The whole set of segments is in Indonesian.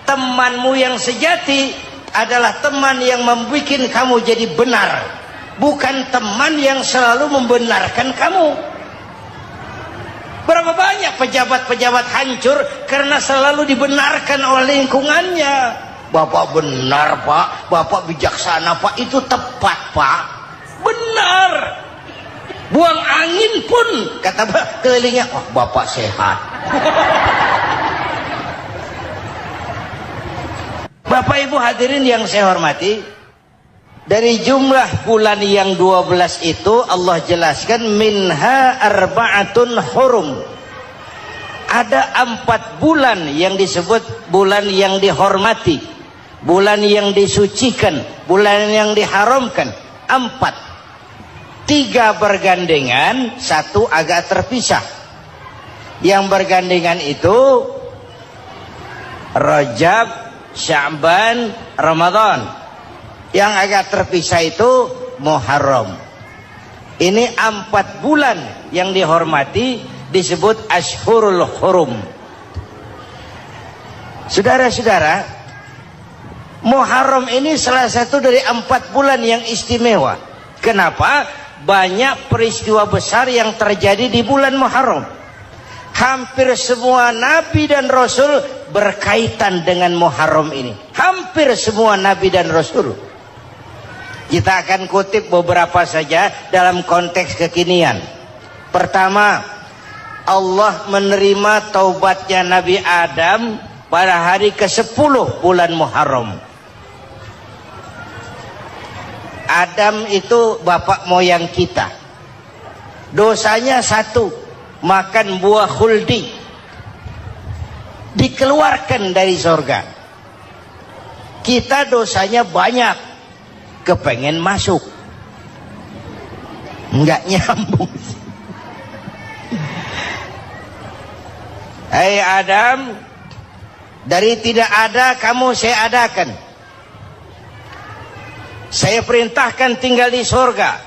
Temanmu yang sejati adalah teman yang membuat kamu jadi benar, bukan teman yang selalu membenarkan kamu. Berapa banyak pejabat-pejabat hancur karena selalu dibenarkan oleh lingkungannya. Bapak benar Pak, Bapak bijaksana Pak, itu tepat Pak, benar. Buang angin pun kata kelilingnya, oh Bapak sehat. Bapak Ibu hadirin yang saya hormati, dari jumlah bulan yang 12 itu Allah jelaskan minha arba'atun hurum. Ada 4 bulan yang disebut bulan yang dihormati, bulan yang disucikan, bulan yang diharamkan. 4, 3 bergandengan, 1 agak terpisah. Yang bergandengan itu Rajab, Sya'ban, Ramadan. Yang agak terpisah itu Muharram. Ini 4 bulan yang dihormati disebut Ashhurul Hurum. Saudara-saudara, Muharram ini salah satu dari 4 bulan yang istimewa. Kenapa? Banyak peristiwa besar yang terjadi di bulan Muharram. Hampir semua nabi dan rasul berkaitan dengan Muharram ini. Hampir semua nabi dan rasul. Kita akan kutip beberapa saja dalam konteks kekinian. Pertama, Allah menerima taubatnya Nabi Adam pada hari ke-10 bulan Muharram. Adam itu bapak moyang kita. Dosanya 1, makan buah khuldi, dikeluarkan dari surga. Kita dosanya banyak, kepengen masuk, nggak nyambung. Hai Adam, dari tidak ada kamu saya adakan. Saya perintahkan tinggal di surga.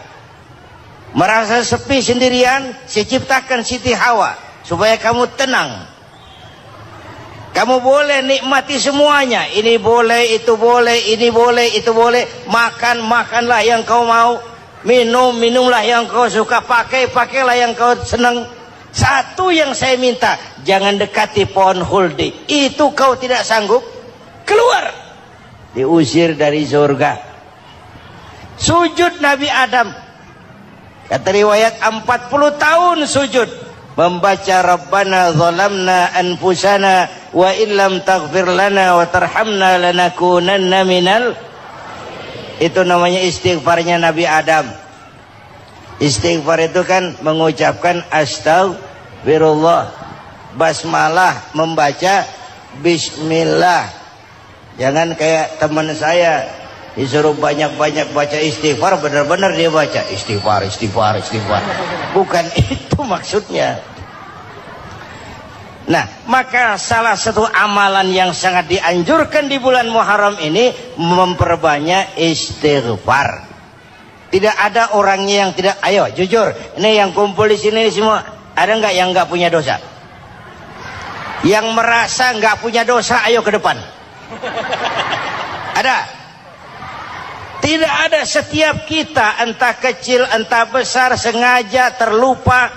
Merasa sepi sendirian, saya ciptakan Siti Hawa supaya kamu tenang. Kamu boleh nikmati semuanya. Ini boleh, itu boleh, ini boleh, itu boleh. Makan, makanlah yang kau mau. Minum, minumlah yang kau suka. Pakai, pakailah yang kau senang. Satu yang saya minta, jangan dekati pohon khuldi. Itu kau tidak sanggup, keluar. Diusir dari surga. Sujud Nabi Adam. Kata riwayat 40 tahun sujud membaca Rabbana zalamna anfusana wa illam taghfir lana wa tarhamna lanakunanna minal. Itu namanya istighfarnya Nabi Adam. Istighfar itu kan mengucapkan astagfirullah, basmalah, membaca bismillah. Jangan kayak teman saya disuruh banyak-banyak baca istighfar, benar-benar dia baca istighfar, istighfar, istighfar. Bukan itu maksudnya. Nah, maka salah satu amalan yang sangat dianjurkan di bulan Muharram ini memperbanyak istighfar. Tidak ada orangnya yang tidak. Ayo jujur, ini yang kumpul di sini semua, ada nggak yang nggak punya dosa? Yang merasa nggak punya dosa, ayo ke depan. Ada? Tidak ada. Setiap kita, entah kecil entah besar, sengaja terlupa,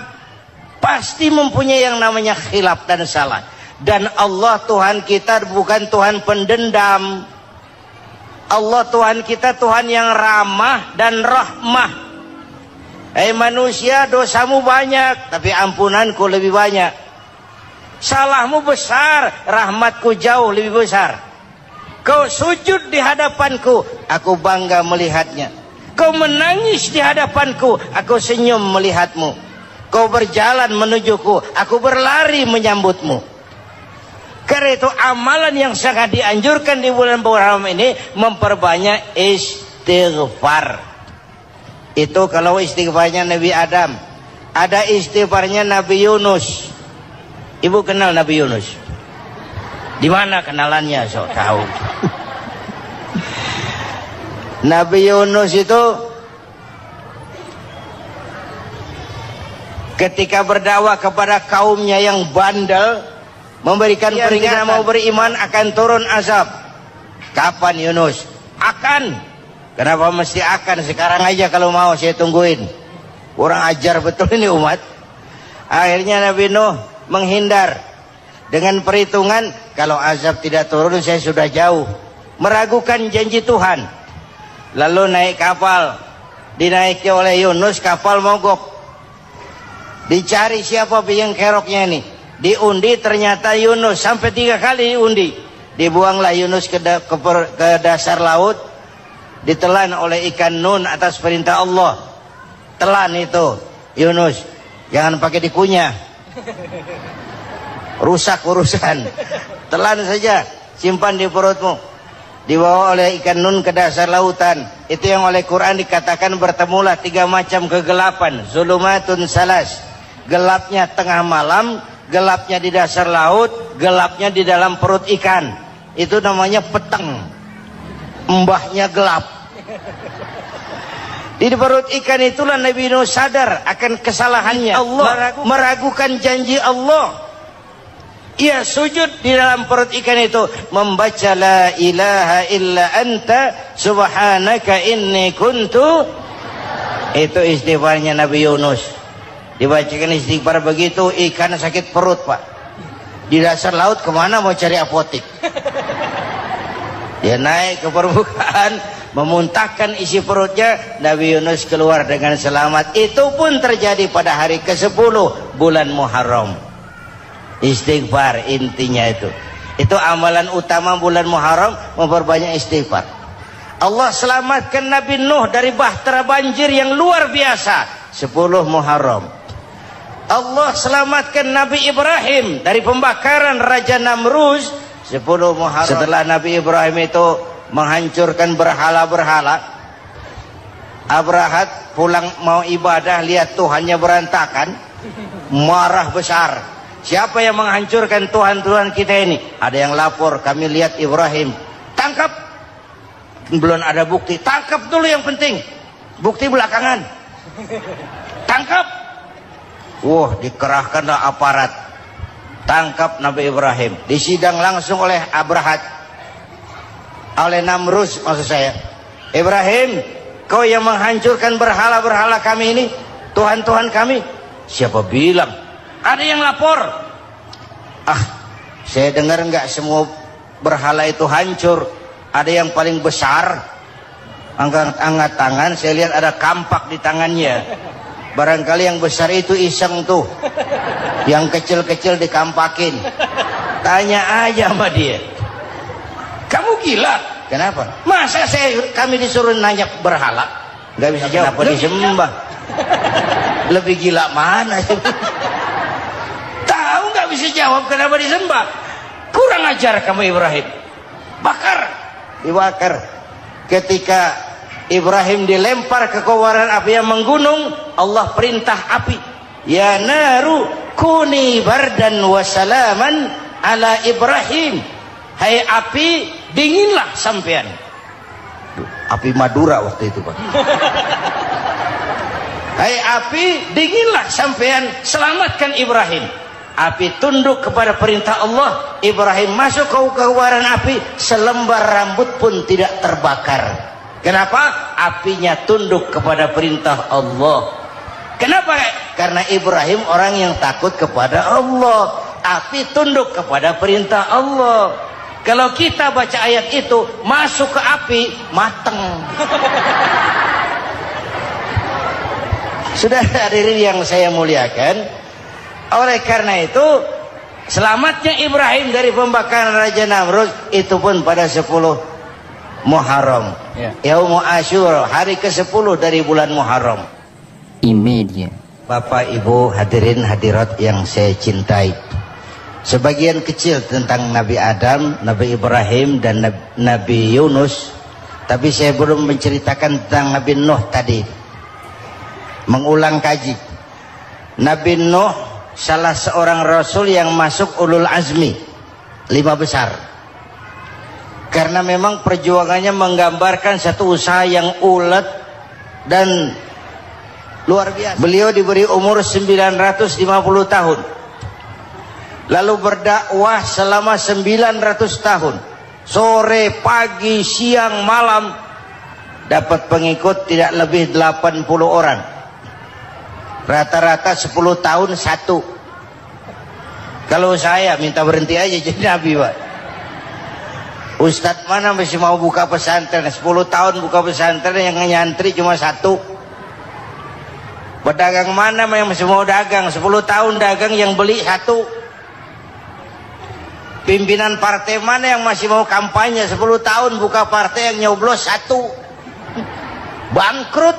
pasti mempunyai yang namanya khilaf dan salah. Dan Allah Tuhan kita bukan Tuhan pendendam. Allah Tuhan kita Tuhan yang ramah dan rahmah. Manusia, dosamu banyak, tapi ampunanku lebih banyak. Salahmu besar, rahmatku jauh lebih besar. Kau sujud di hadapanku, aku bangga melihatnya. Kau menangis di hadapanku, aku senyum melihatmu. Kau berjalan menujuku, aku berlari menyambutmu. Karena itu amalan yang sangat dianjurkan di bulan Muharram ini memperbanyak istighfar. Itu kalau istighfarnya Nabi Adam. Ada istighfarnya Nabi Yunus. Ibu kenal Nabi Yunus? Di mana kenalannya? So tahu. Nabi Yunus itu ketika berdakwah kepada kaumnya yang bandel, memberikan peringatan mau beriman akan turun azab. Kapan Yunus? Akan. Kenapa mesti akan? Sekarang aja kalau mau saya tungguin. Kurang ajar betul ini umat. Akhirnya Nabi Nuh menghindar dengan perhitungan kalau azab tidak turun saya sudah jauh, meragukan janji Tuhan. Lalu naik kapal, dinaiki oleh Yunus, kapal mogok. Dicari siapa biang keroknya ini, diundi ternyata Yunus. Sampai 3 kali diundi. Dibuanglah Yunus ke dasar laut, ditelan oleh ikan nun atas perintah Allah. Telan itu Yunus, jangan pakai dikunyah, rusak urusan. Telan saja, simpan di perutmu. Dibawa oleh ikan nun ke dasar lautan. Itu yang oleh Quran dikatakan bertemulah 3 macam kegelapan. Zulumatun salas, gelapnya tengah malam, gelapnya di dasar laut, gelapnya di dalam perut ikan. Itu namanya peteng, mbahnya gelap. Di perut ikan itulah Nabi Nuh sadar akan kesalahannya. Allah meragukan janji Allah. Ia sujud di dalam perut ikan itu, membaca la ilaha illa anta subhanaka inni kuntu. Itu istighfarnya Nabi Yunus. Dibacakan istighfar begitu, ikan sakit perut pak. Di dasar laut kemana mau cari apotik? Dia naik ke permukaan, memuntahkan isi perutnya. Nabi Yunus keluar dengan selamat. Itu pun terjadi pada hari ke-10 bulan Muharram. Istighfar intinya itu. Itu amalan utama bulan Muharram, memperbanyak istighfar. Allah selamatkan Nabi Nuh dari bahtera banjir yang luar biasa 10 Muharram. Allah selamatkan Nabi Ibrahim dari pembakaran Raja Namrus 10 Muharram. Setelah Nabi Ibrahim itu menghancurkan berhala-berhala, Abrahat pulang mau ibadah, lihat Tuhannya berantakan, marah besar. Siapa yang menghancurkan Tuhan-Tuhan kita ini? Ada yang lapor, kami lihat Ibrahim. Tangkap. Belum ada bukti, tangkap dulu yang penting, bukti belakangan. Tangkap. Wah, dikerahkanlah aparat, tangkap Nabi Ibrahim. Disidang langsung oleh Abrahat, oleh Namrus maksud saya. Ibrahim, kau yang menghancurkan berhala-berhala kami ini, Tuhan-Tuhan kami. Siapa bilang? Ada yang lapor. Saya dengar enggak semua berhala itu hancur. Ada yang paling besar, angkat tangan, saya lihat ada kampak di tangannya. Barangkali yang besar itu iseng tuh, yang kecil-kecil dikampakin. Tanya aja sama dia, kamu gila? Kenapa? Masa kami disuruh nanya berhala? Nggak bisa jawab. Kenapa disembah? Lebih gila mana? Tahu nggak bisa jawab kenapa disembah? Kurang ajar kamu Ibrahim. Bakar. Dibakar. Ketika Ibrahim dilempar ke kobaran api yang menggunung, Allah perintah api, ya naru kuni bardan wa salaman ala Ibrahim. Hai api, dinginlah sampean. Api Madura waktu itu pak. Hai api, dinginlah sampean, selamatkan Ibrahim. Api tunduk kepada perintah Allah. Ibrahim masuk ke kobaran api, selembar rambut pun tidak terbakar. Kenapa? Apinya tunduk kepada perintah Allah. Kenapa? Karena Ibrahim orang yang takut kepada Allah. Api tunduk kepada perintah Allah. Kalau kita baca ayat itu, masuk ke api, mateng. Sudah hadirin yang saya muliakan, oleh karena itu selamatnya Ibrahim dari pembakaran Raja Namrud itu pun pada 10 Muharram, Yaumul Asyura, hari ke-10 dari bulan Muharram. Imedia. Bapak Ibu hadirin hadirat yang saya cintai, sebagian kecil tentang Nabi Adam, Nabi Ibrahim dan Nabi Yunus, tapi saya belum menceritakan tentang Nabi Nuh tadi. Mengulang kaji, Nabi Nuh salah seorang rasul yang masuk ulul azmi 5 besar, karena memang perjuangannya menggambarkan satu usaha yang ulet dan luar biasa. Beliau diberi umur 950 tahun. lalu berdakwah selama 900 tahun, sore, pagi, siang, malam, dapat pengikut tidak lebih 80 orang, rata-rata 10 tahun satu. Kalau saya minta berhenti aja jadi nabi, Pak. Ustadz mana masih mau buka pesantren, 10 tahun buka pesantren, yang nyantri cuma satu. Pedagang mana yang masih mau dagang, 10 tahun dagang yang beli satu. Pimpinan partai mana yang masih mau kampanye, 10 tahun buka partai, yang nyoblos satu. Bangkrut.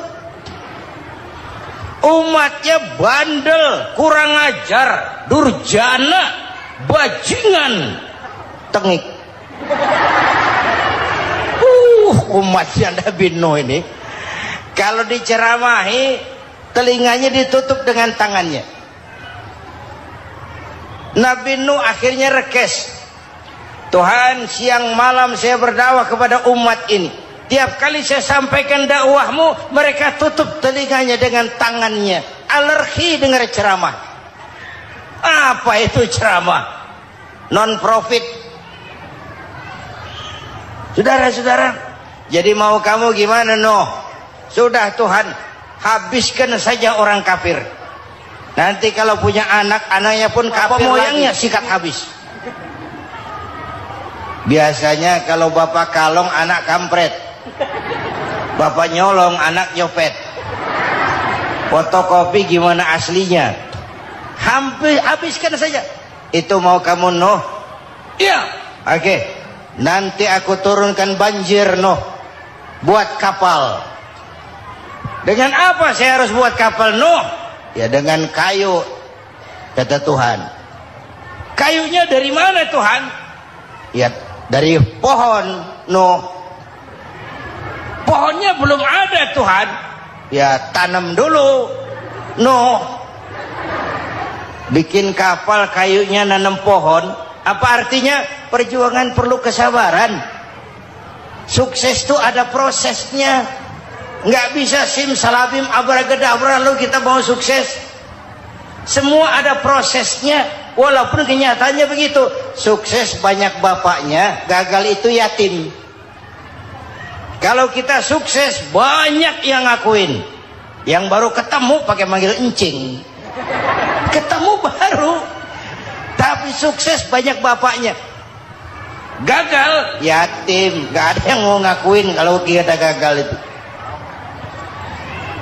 Umatnya bandel, kurang ajar, durjana, bajingan, tengik. Umatnya Nabi Nuh ini kalau diceramahi telinganya ditutup dengan tangannya. Nabi Nuh akhirnya rekes, Tuhan, siang malam saya berdakwah kepada umat ini, tiap kali saya sampaikan dakwahmu mereka tutup telinganya dengan tangannya, alergi dengar ceramah. Apa itu ceramah? Non profit. Saudara-saudara, jadi mau kamu gimana, Nuh? Sudah Tuhan, habiskan saja orang kafir. Nanti kalau punya anak, anaknya pun kafir moyangnya sikat habis. Biasanya kalau bapak kalong, anak kampret. Bapak nyolong, anak nyopet. Fotokopi gimana aslinya? Hampir habiskan saja. Itu mau kamu, Nuh? Iya. Oke. Nanti aku turunkan banjir, Nuh, buat kapal. Dengan apa saya harus buat kapal, Nuh? Ya dengan kayu, kata Tuhan. Kayunya dari mana, Tuhan? Ya dari pohon, Nuh. Pohonnya belum ada, Tuhan. Ya tanam dulu, Nuh. Bikin kapal, kayunya nanam pohon. Apa artinya? Perjuangan perlu kesabaran. Sukses itu ada prosesnya. Nggak bisa simsalabim abracadabra lalu kita mau sukses. Semua ada prosesnya. Walaupun kenyataannya begitu. Sukses banyak bapaknya, gagal itu yatim. Kalau kita sukses banyak yang ngakuin. Yang baru ketemu pakai manggil encing. Ketemu baru. Tapi sukses banyak bapaknya. Gagal yatim, gak ada yang mau ngakuin kalau kita gagal itu.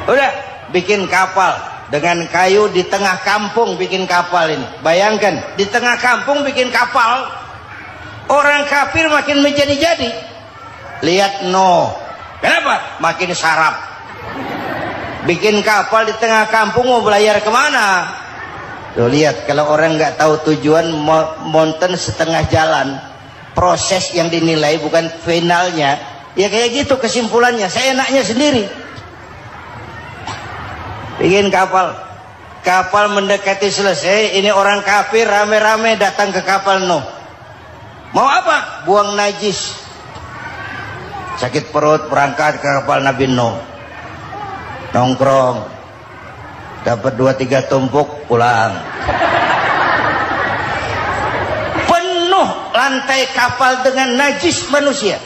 Udah bikin kapal dengan kayu di tengah kampung, bikin kapal ini. Bayangkan di tengah kampung bikin kapal, orang kafir makin menjadi-jadi. Lihat Nuh, kenapa? Makin sarap. Bikin kapal di tengah kampung, mau belayar kemana? Tuh lihat, kalau orang nggak tahu tujuan, mountain setengah jalan. Proses yang dinilai bukan finalnya. Ya kayak gitu kesimpulannya. Saya enaknya sendiri. Bikin kapal. Kapal mendekati selesai. Ini orang kafir rame-rame datang ke kapal Nuh. Mau apa? Buang najis. Sakit perut berangkat ke kapal Nabi Nuh. Nongkrong. Dapat 2-3 tumpuk pulang. Lantai kapal dengan najis manusia.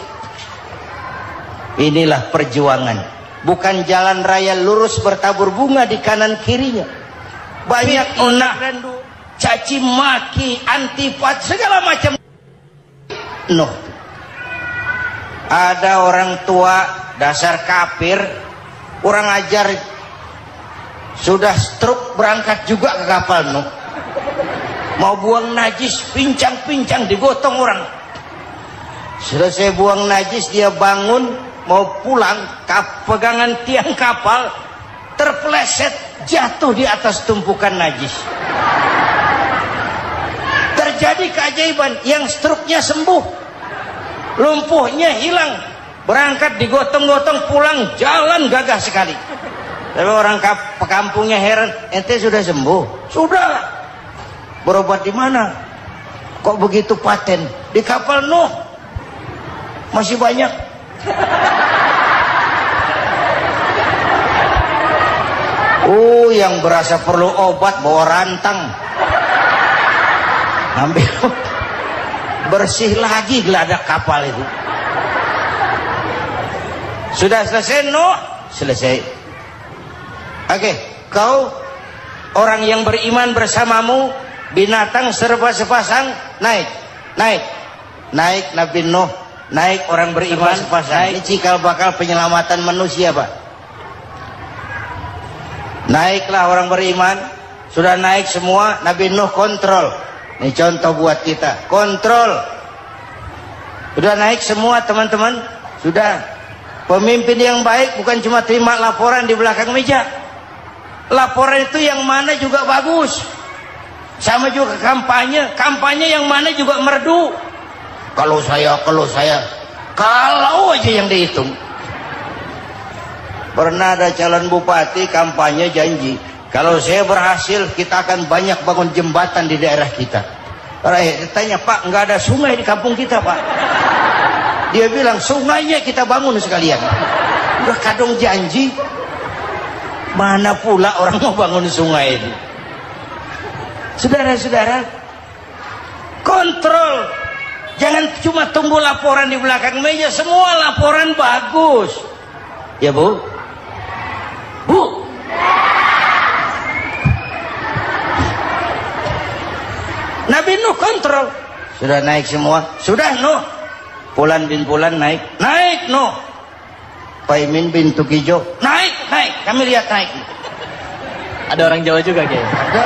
Inilah perjuangan. Bukan jalan raya lurus bertabur bunga di kanan kirinya. Banyak unak dan caci maki, antipat, segala macam. Nuh. Ada orang tua dasar kafir, kurang ajar, sudah stroke berangkat juga ke kapal Nuh. Mau buang najis, pincang-pincang digotong orang. Selesai buang najis, dia bangun mau pulang, pegangan tiang kapal terpeleset, jatuh di atas tumpukan najis. Terjadi keajaiban, yang stroke-nya sembuh, lumpuhnya hilang, berangkat digotong-gotong pulang, jalan gagah sekali. Tapi orang kampungnya heran, ente sudah sembuh? Sudah. Berobat di mana? Kok begitu paten? Di kapal Nuh. Masih banyak. Yang berasa perlu obat bawa rantang. ambil bersih lagi geladak kapal itu. Sudah selesai? No, selesai. Oke, kau orang yang beriman bersamamu, binatang serba sepasang, naik Nabi Nuh, naik orang beriman sepasang. Ini cikal bakal penyelamatan manusia, Pak. Naiklah orang beriman, sudah naik semua, Nabi Nuh kontrol. Ini contoh buat kita, kontrol. Sudah naik semua teman-teman, sudah. Pemimpin yang baik bukan cuma terima laporan di belakang meja. Laporan itu yang mana juga bagus. Sama juga kampanye yang mana juga merdu. Kalau aja yang dihitung. Pernah ada calon bupati kampanye janji, kalau saya berhasil kita akan banyak bangun jembatan di daerah kita. Rakyat tanya, Pak, nggak ada sungai di kampung kita, Pak. Dia bilang, sungainya kita bangun sekalian. Udah kadung janji, mana pula orang mau bangun sungai itu. Saudara-saudara, kontrol. Jangan cuma tunggu laporan di belakang meja, semua laporan bagus. Ya, Bu? Bu? Nabi Nuh kontrol. Sudah naik semua? Sudah, Nuh. Pulan bin Pulan naik Nuh. Paimin bin Tukijo naik. Kami lihat naik. Ada orang Jawa juga, Kiai. Ada.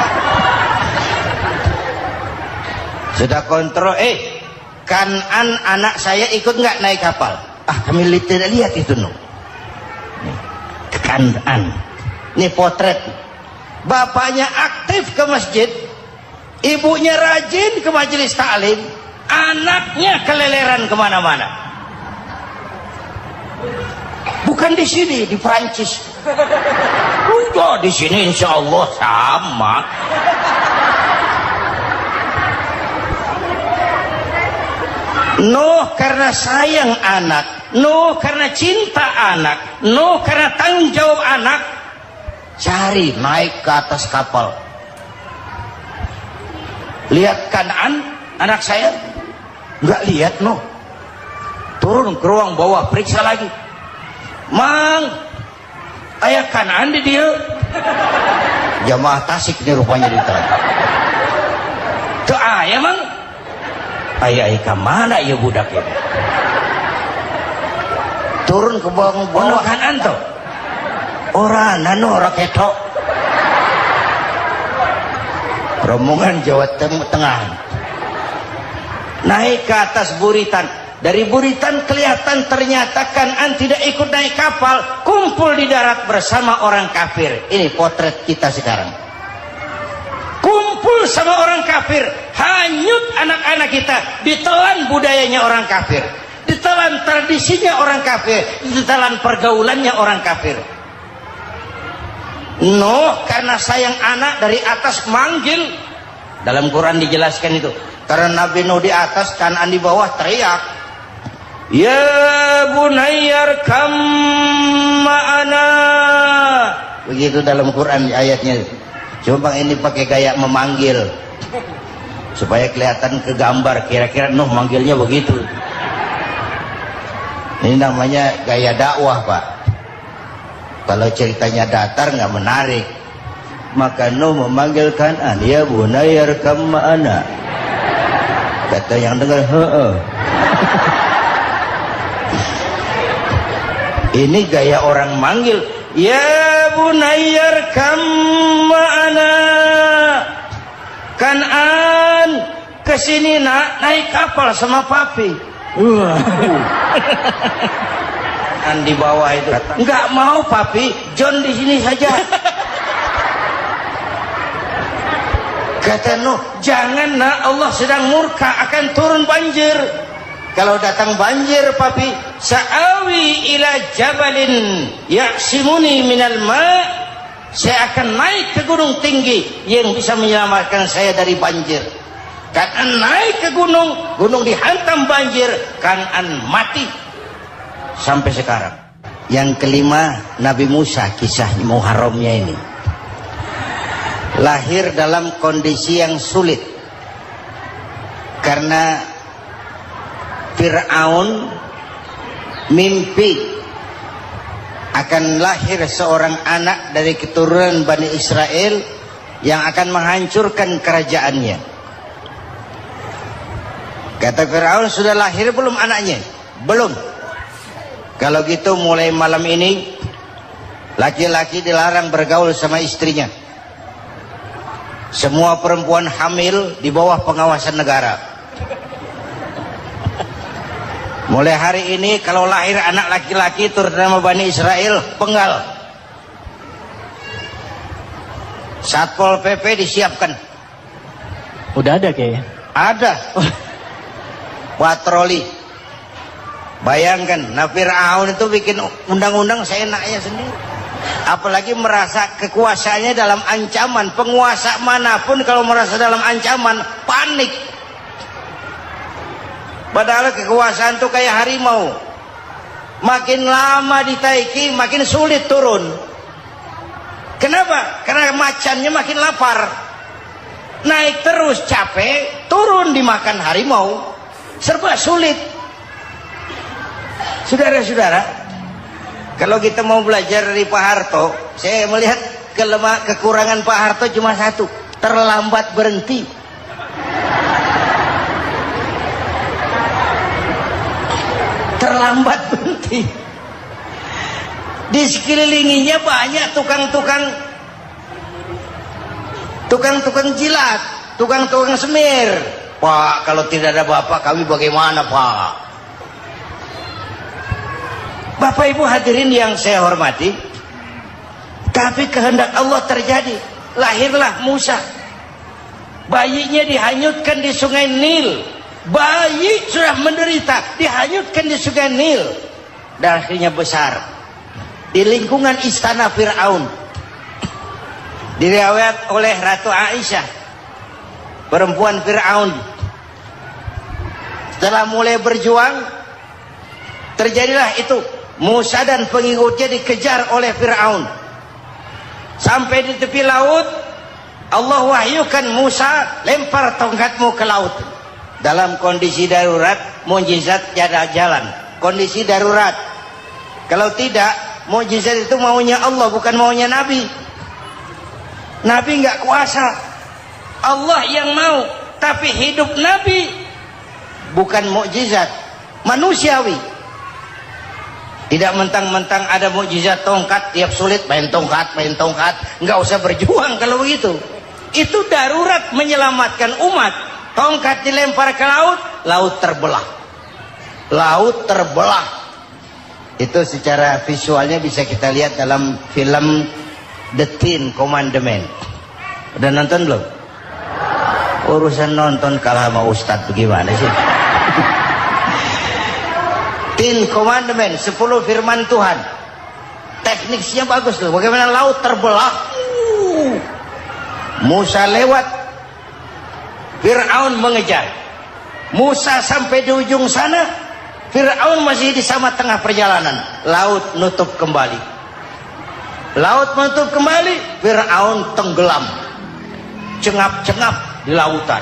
Sudah kontrol. Kanan anak saya ikut nggak naik kapal? Kami tidak lihat itu, Nuh. Kanan. Ini potret. Bapaknya aktif ke masjid, ibunya rajin ke majelis taklim, anaknya keleleran kemana-mana. Bukan di sini, di Prancis. Udah di sini insya Allah sama. Nuh karena sayang anak, Nuh karena cinta anak, Nuh karena tanggung jawab anak, cari naik ke atas kapal. Lihat Kanaan, anak saya. Nggak lihat, Nuh. Turun ke ruang bawah, periksa lagi. Mang, ayah Kanaan di dia. Jamaah Tasik ini rupanya di tangan. Tuh ayah, Mang. Ayah ke mana ya budak ya? Turun ke bawah Kanaan tuh. Orang nano raketok. Rombongan Jawa Tengah. Naik ke atas buritan. Dari buritan kelihatan ternyata Kanaan tidak ikut naik kapal, kumpul di darat bersama orang kafir. Ini potret kita sekarang. Kumpul sama orang kafir, hanyut anak-anak kita, ditelan budayanya orang kafir, ditelan tradisinya orang kafir, ditelan pergaulannya orang kafir. Nuh karena sayang anak dari atas manggil. Dalam Quran dijelaskan itu. Karena Nabi Nuh di atas, Kanaan di bawah, teriak, ya bunayyar kam ma'ana. Begitu dalam Quran ayatnya. Coba ini pakai gaya memanggil supaya kelihatan ke gambar, kira-kira Nuh manggilnya begitu. Ini namanya gaya dakwah, Pak. Kalau ceritanya datar nggak menarik. Maka Nuh memanggil Kanaan, ya bunayyar kam ma'ana. Kata yang dengar, ini gaya orang manggil, ya bunayyar kam ma'ana. Kanaan, kesini nak, naik kapal sama papi. Kan di bawah itu, nggak mau papi, John di sini saja. Kata Nuh, jangan nak, Allah sedang murka, akan turun banjir. Kalau datang banjir, papi, sa'awi ila jabalin ya'simuni minal ma'. Saya akan naik ke gunung tinggi yang bisa menyelamatkan saya dari banjir. Kanaan naik ke gunung, gunung dihantam banjir, Kanaan mati. Sampai sekarang. Yang kelima, Nabi Musa, kisah Muharramnya ini. Lahir dalam kondisi yang sulit. Karena Fir'aun mimpi akan lahir seorang anak dari keturunan Bani Israel yang akan menghancurkan kerajaannya. Kata Fir'aun, sudah lahir belum anaknya? Belum. Kalau gitu mulai malam ini laki-laki dilarang bergaul sama istrinya. Semua perempuan hamil di bawah pengawasan negara. Mulai hari ini kalau lahir anak laki-laki turut nama Bani Israel, penggal. Satpol PP disiapkan. Udah ada kayaknya. Ada. Patroli. Bayangkan, nah Fir'aun itu bikin undang-undang seenaknya sendiri. Apalagi merasa kekuasaannya dalam ancaman. Penguasa manapun kalau merasa dalam ancaman, panik. Padahal kekuasaan itu kayak harimau. Makin lama ditaiki, makin sulit turun. Kenapa? Karena macannya makin lapar. Naik terus capek, turun dimakan harimau. Serba sulit. Saudara-saudara, kalau kita mau belajar dari Pak Harto, saya melihat kekurangan Pak Harto cuma satu, terlambat berhenti. Terlambat berhenti. Di sekelilinginya banyak tukang-tukang jilat, tukang-tukang semir. Pak, kalau tidak ada bapak kami bagaimana, Pak? Bapak Ibu hadirin yang saya hormati, tapi kehendak Allah terjadi. Lahirlah Musa. Bayinya dihanyutkan di sungai Nil. Bayi sudah menderita, dihanyutkan di sungai Nil. Dan akhirnya besar di lingkungan istana Fir'aun. Diriwayat oleh Ratu Aisyah, perempuan Fir'aun. Setelah mulai berjuang, terjadilah itu. Musa dan pengikutnya dikejar oleh Fir'aun. Sampai di tepi laut, Allah wahyukan Musa, lempar tongkatmu ke laut. Dalam kondisi darurat, mukjizat tiada jalan. Kondisi darurat. Kalau tidak, mukjizat itu maunya Allah, bukan maunya Nabi. Nabi nggak kuasa. Allah yang mau. Tapi hidup Nabi bukan mukjizat, manusiawi. Tidak mentang-mentang ada mukjizat tongkat, tiap sulit main tongkat. Nggak usah berjuang kalau begitu. Itu darurat menyelamatkan umat. Tongkat dilempar ke laut, laut terbelah. Laut terbelah. Itu secara visualnya bisa kita lihat dalam film The Ten Commandments. Udah nonton belum? Urusan nonton kalah sama Ustadz bagaimana sih? Ten Commandments, 10 firman Tuhan. Tekniknya bagus loh. Bagaimana laut terbelah. Musa lewat, Fir'aun mengejar. Musa sampai di ujung sana, Fir'aun masih di sama tengah perjalanan. Laut nutup kembali. Laut menutup kembali, Fir'aun tenggelam. Cengap-cengap di lautan.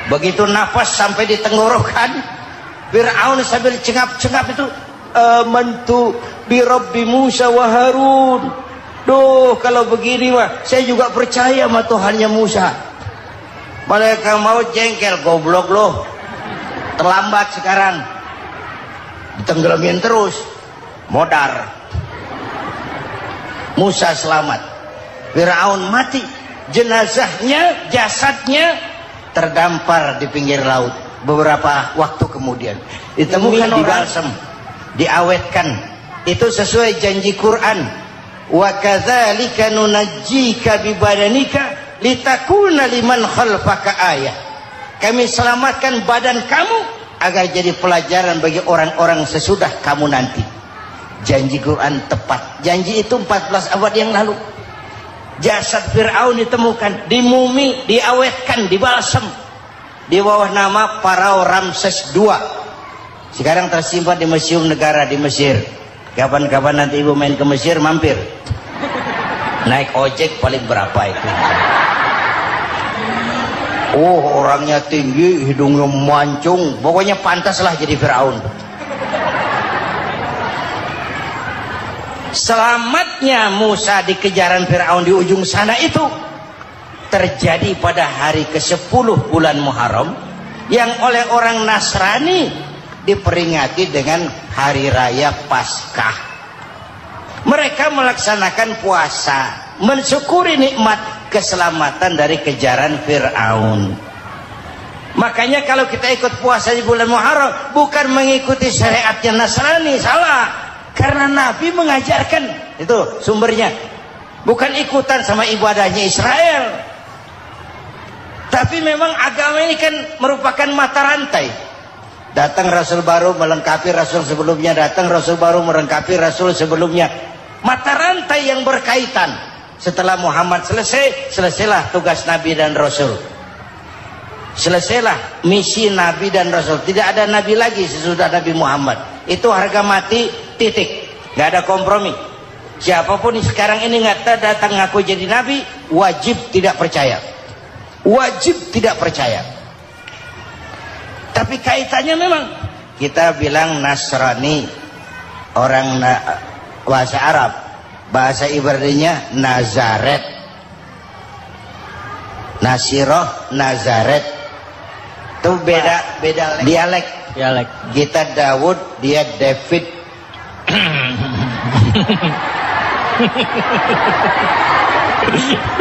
Begitu nafas sampai di tenggorokan, Fir'aun sambil cengap-cengap itu, amantu bi Rabbi Musa wa Harun. Duh, kalau begini mah saya juga percaya sama Tuhannya Musa. Malaikat maut jengkel, goblok loh. Terlambat sekarang. Ditenggelamin terus. Modar. Musa selamat. Fir'aun mati. Jenazahnya, jasadnya terdampar di pinggir laut. Beberapa waktu kemudian ditemukan di balsam, diawetkan. Itu sesuai janji Quran. Wa kadzalika nunajjika bi badanika litakuna liman khalfaka ayah. Kami selamatkan badan kamu agar jadi pelajaran bagi orang-orang sesudah kamu nanti. Janji Quran tepat. Janji itu 14 abad yang lalu. Jasad Fir'aun ditemukan, dimumi, diawetkan, dibalsam di bawah nama Farao Ramses II. Sekarang tersimpan di Museum Negara di Mesir. Kapan-kapan nanti ibu main ke Mesir, mampir. Naik ojek paling berapa itu? Oh, orangnya tinggi, hidungnya mancung, pokoknya pantaslah jadi Firaun. Selamatnya Musa di kejaran Firaun di ujung sana itu terjadi pada hari ke-10 bulan Muharram, yang oleh orang Nasrani diperingati dengan hari raya Paskah. Mereka melaksanakan puasa, mensyukuri nikmat keselamatan dari kejaran Fir'aun. Makanya kalau kita ikut puasa di bulan Muharram bukan mengikuti syariatnya Nasrani, salah. Karena Nabi mengajarkan, itu sumbernya. Bukan ikutan sama ibadahnya Israel. Tapi memang agama ini kan merupakan mata rantai. Datang Rasul baru melengkapi Rasul sebelumnya, datang Rasul baru melengkapi Rasul sebelumnya. Mata rantai yang berkaitan. Setelah Muhammad selesai, selesailah tugas Nabi dan Rasul. Selesailah misi Nabi dan Rasul. Tidak ada Nabi lagi sesudah Nabi Muhammad. Itu harga mati, titik. Gak ada kompromi. Siapapun sekarang ini nggak datang ngaku jadi Nabi, wajib tidak percaya. Wajib tidak percaya. Tapi kaitannya memang kita bilang Nasrani, orang bahasa Arab, bahasa Ibraninya Nazaret, Nasiroh, Nazaret. Itu beda dialek. Kita Daud, dia David.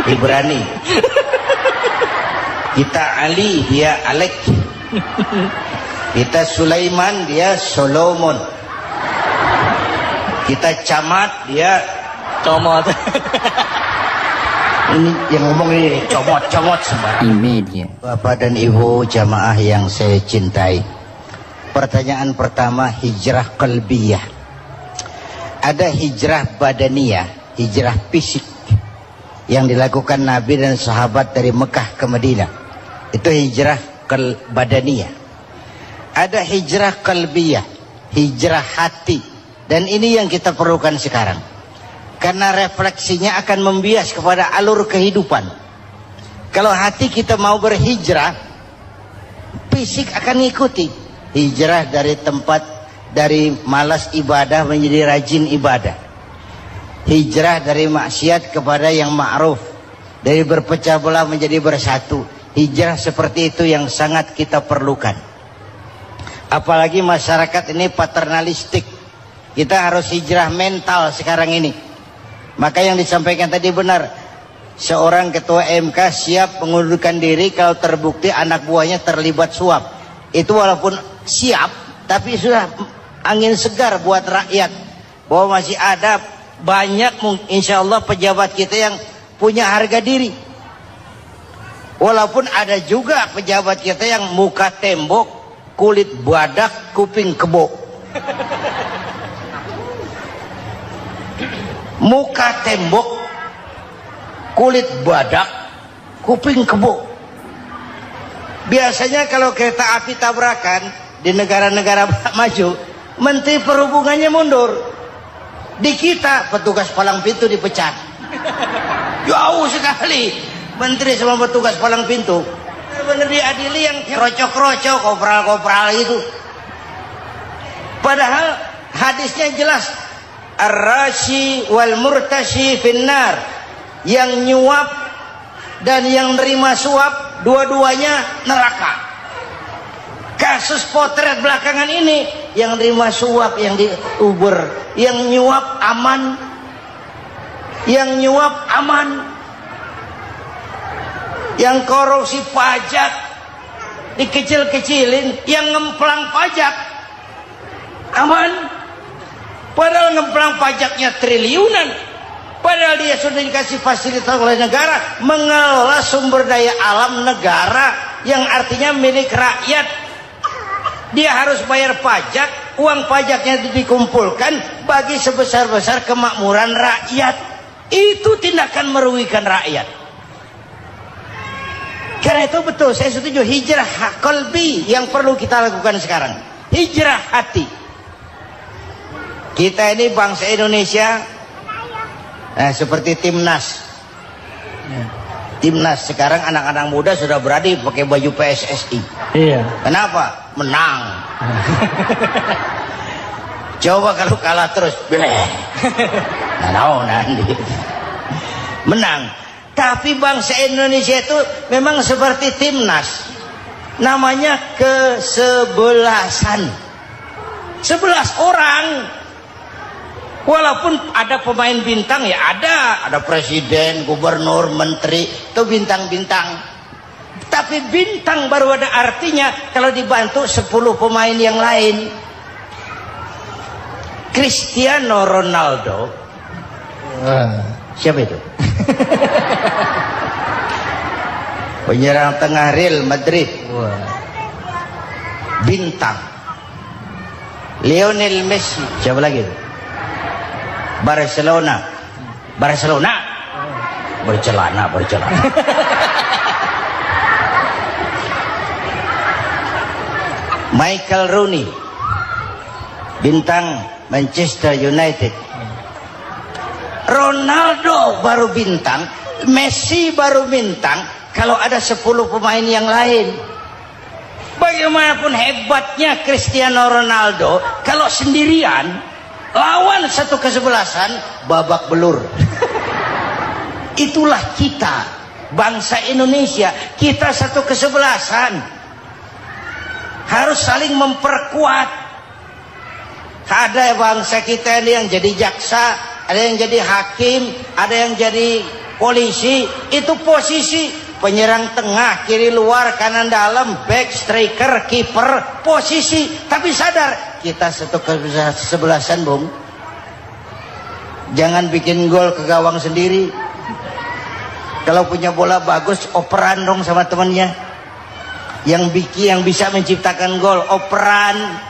Ibrani. Kita Ali, dia Alek. Kita Sulaiman, dia Solomon. Kita Camat, dia Comot. ini yang ngomong ini comot sembarang. Ini dia. Bapak dan Ibu jamaah yang saya cintai, pertanyaan pertama, hijrah qalbiyah. Ada hijrah badaniyah, hijrah fisik yang dilakukan Nabi dan sahabat dari Mekah ke Madinah. Itu hijrah badaniyah. Ada hijrah qalbiyah, hijrah hati. Dan ini yang kita perlukan sekarang. Karena refleksinya akan membias kepada alur kehidupan. Kalau hati kita mau berhijrah, fisik akan ngikuti. Hijrah dari tempat, dari malas ibadah menjadi rajin ibadah. Hijrah dari maksiat kepada yang ma'ruf, dari berpecah belah menjadi bersatu. Hijrah seperti itu yang sangat kita perlukan. Apalagi masyarakat ini paternalistik. Kita harus hijrah mental sekarang ini. Maka yang disampaikan tadi benar. Seorang ketua MK siap mengundurkan diri kalau terbukti anak buahnya terlibat suap. Itu walaupun siap, tapi sudah angin segar buat rakyat. Bahwa masih ada banyak insya Allah pejabat kita yang punya harga diri. Walaupun ada juga pejabat kita yang muka tembok, kulit badak, kuping kebo. Muka tembok, kulit badak, kuping kebo. Biasanya kalau kereta api tabrakan di negara-negara maju, Menteri Perhubungannya mundur. Di kita petugas palang pintu dipecat. Jauh sekali Menteri sama petugas palang pintu. Benar diadili yang krocok-krocok, kopral-kopral itu. Padahal hadisnya jelas, ar-rashi wal murtashi finnar. Yang nyuap dan yang nerima suap dua-duanya neraka. Kasus potret belakangan ini, yang nerima suap, yang diuber, yang nyuap aman, yang nyuap aman, yang korupsi pajak dikecil-kecilin, yang ngemplang pajak aman. Padahal ngemplang pajaknya triliunan. Padahal dia sudah dikasih fasilitas oleh negara mengelola sumber daya alam negara yang artinya milik rakyat. Dia harus bayar pajak, uang pajaknya dikumpulkan bagi sebesar-besar kemakmuran rakyat. Itu tindakan merugikan rakyat. Karena itu betul, saya setuju, hijrah qalbi yang perlu kita lakukan sekarang. Hijrah hati. Kita ini bangsa Indonesia, seperti timnas. timnas. Sekarang anak-anak muda sudah berani pakai baju PSSI. Iya. Kenapa? Menang. Coba kalau kalah terus, nanti menang. Tapi bangsa Indonesia itu memang seperti timnas, namanya kesebelasan. 11 orang. Walaupun ada pemain bintang ya ada presiden, gubernur, menteri, itu bintang-bintang. Tapi bintang baru ada artinya kalau dibantu 10 pemain yang lain. Cristiano Ronaldo. Siapa itu? Penyerang tengah Real Madrid. Bintang. Lionel Messi. Siapa lagi itu? Barcelona. Bercelana. Michael Rooney, bintang Manchester United. Ronaldo baru bintang, Messi baru bintang kalau ada 10 pemain yang lain. Bagaimanapun hebatnya Cristiano Ronaldo, kalau sendirian lawan satu kesebelasan, babak belur. Itulah kita, bangsa Indonesia. Kita satu kesebelasan, harus saling memperkuat. Ada bangsa kita ini yang jadi jaksa, ada yang jadi hakim, ada yang jadi polisi. Itu posisi penyerang tengah, kiri luar, kanan dalam, back, striker, kiper, posisi. Tapi sadar kita satu kesebelasan, Bung. Jangan bikin gol ke gawang sendiri. Kalau punya bola bagus, operan dong sama temannya. Yang bisa menciptakan gol, operan.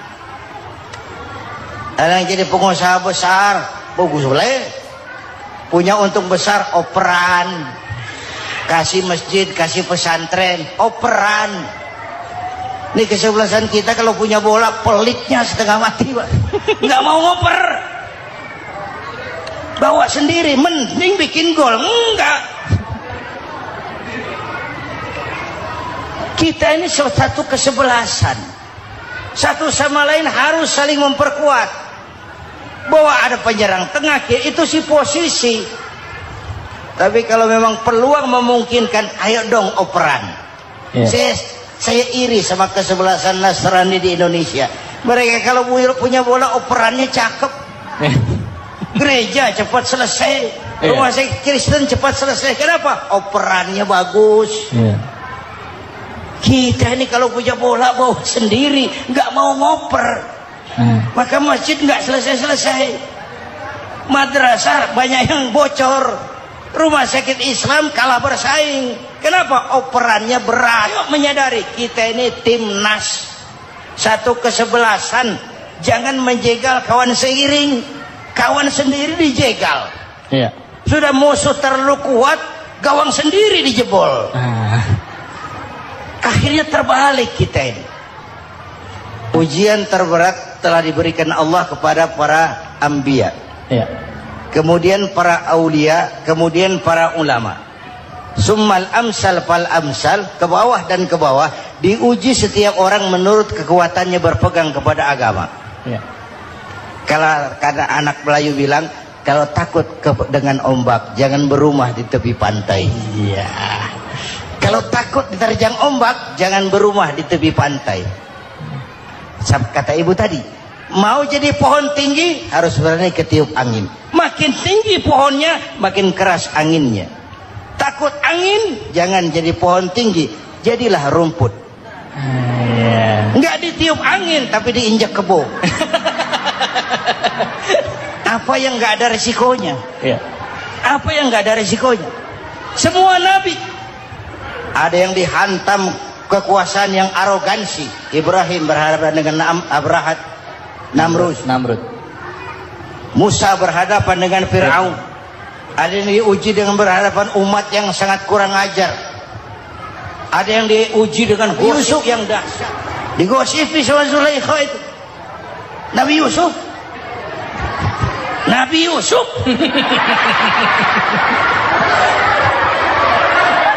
Ada yang jadi pengusaha besar, bagus boleh. Punya untung besar, operan. Kasih masjid, kasih pesantren, operan. Ini kesebelasan kita kalau punya bola, pelitnya setengah mati, Pak. Nggak mau ngoper. Bawa sendiri, mending bikin gol. Enggak. Kita ini satu kesebelasan. Satu sama lain harus saling memperkuat. Bahwa ada penyerang tengah, itu si posisi. Tapi kalau memang peluang memungkinkan, ayo dong operan. Saya iri sama kesebelasan Nasrani di Indonesia. Mereka kalau punya bola, operannya cakep. Gereja cepat selesai, rumah sakit Kristen cepat selesai. Kenapa? Operannya bagus. Kita ini kalau punya bola bawa sendiri, nggak mau ngoper. Maka masjid nggak selesai-selesai. Madrasah banyak yang bocor. Rumah sakit Islam kalah bersaing. Kenapa? Operannya berat. Yuk menyadari kita ini timnas, satu kesebelasan. Jangan menjegal kawan seiring, kawan sendiri dijegal. Sudah musuh terlalu kuat, gawang sendiri dijebol. Akhirnya terbalik kita ini. Ujian terberat telah diberikan Allah kepada para anbiya. Kemudian para aulia, kemudian para ulama. Summal amsal fal amsal, ke bawah dan ke bawah, diuji setiap orang menurut kekuatannya berpegang kepada agama. Kalau karena anak Melayu bilang, kalau takut dengan ombak, jangan berumah di tepi pantai. Kalau takut diterjang ombak, jangan berumah di tepi pantai. Kata ibu tadi, mau jadi pohon tinggi harus berani ketiup angin. Makin tinggi pohonnya, makin keras anginnya. Takut angin, jangan jadi pohon tinggi, jadilah rumput. Nggak ditiup angin, tapi diinjak kebo. Apa yang nggak ada resikonya? Apa yang nggak ada resikonya? Semua nabi ada yang dihantam kekuasaan yang arogansi. Ibrahim berhadapan dengan Namrud. Musa berhadapan dengan Fir'aun. Ada yang diuji dengan berhadapan umat yang sangat kurang ajar. Ada yang diuji dengan gosip yang dahsyat. Digosipi sama Zulaikha itu. Nabi Yusuf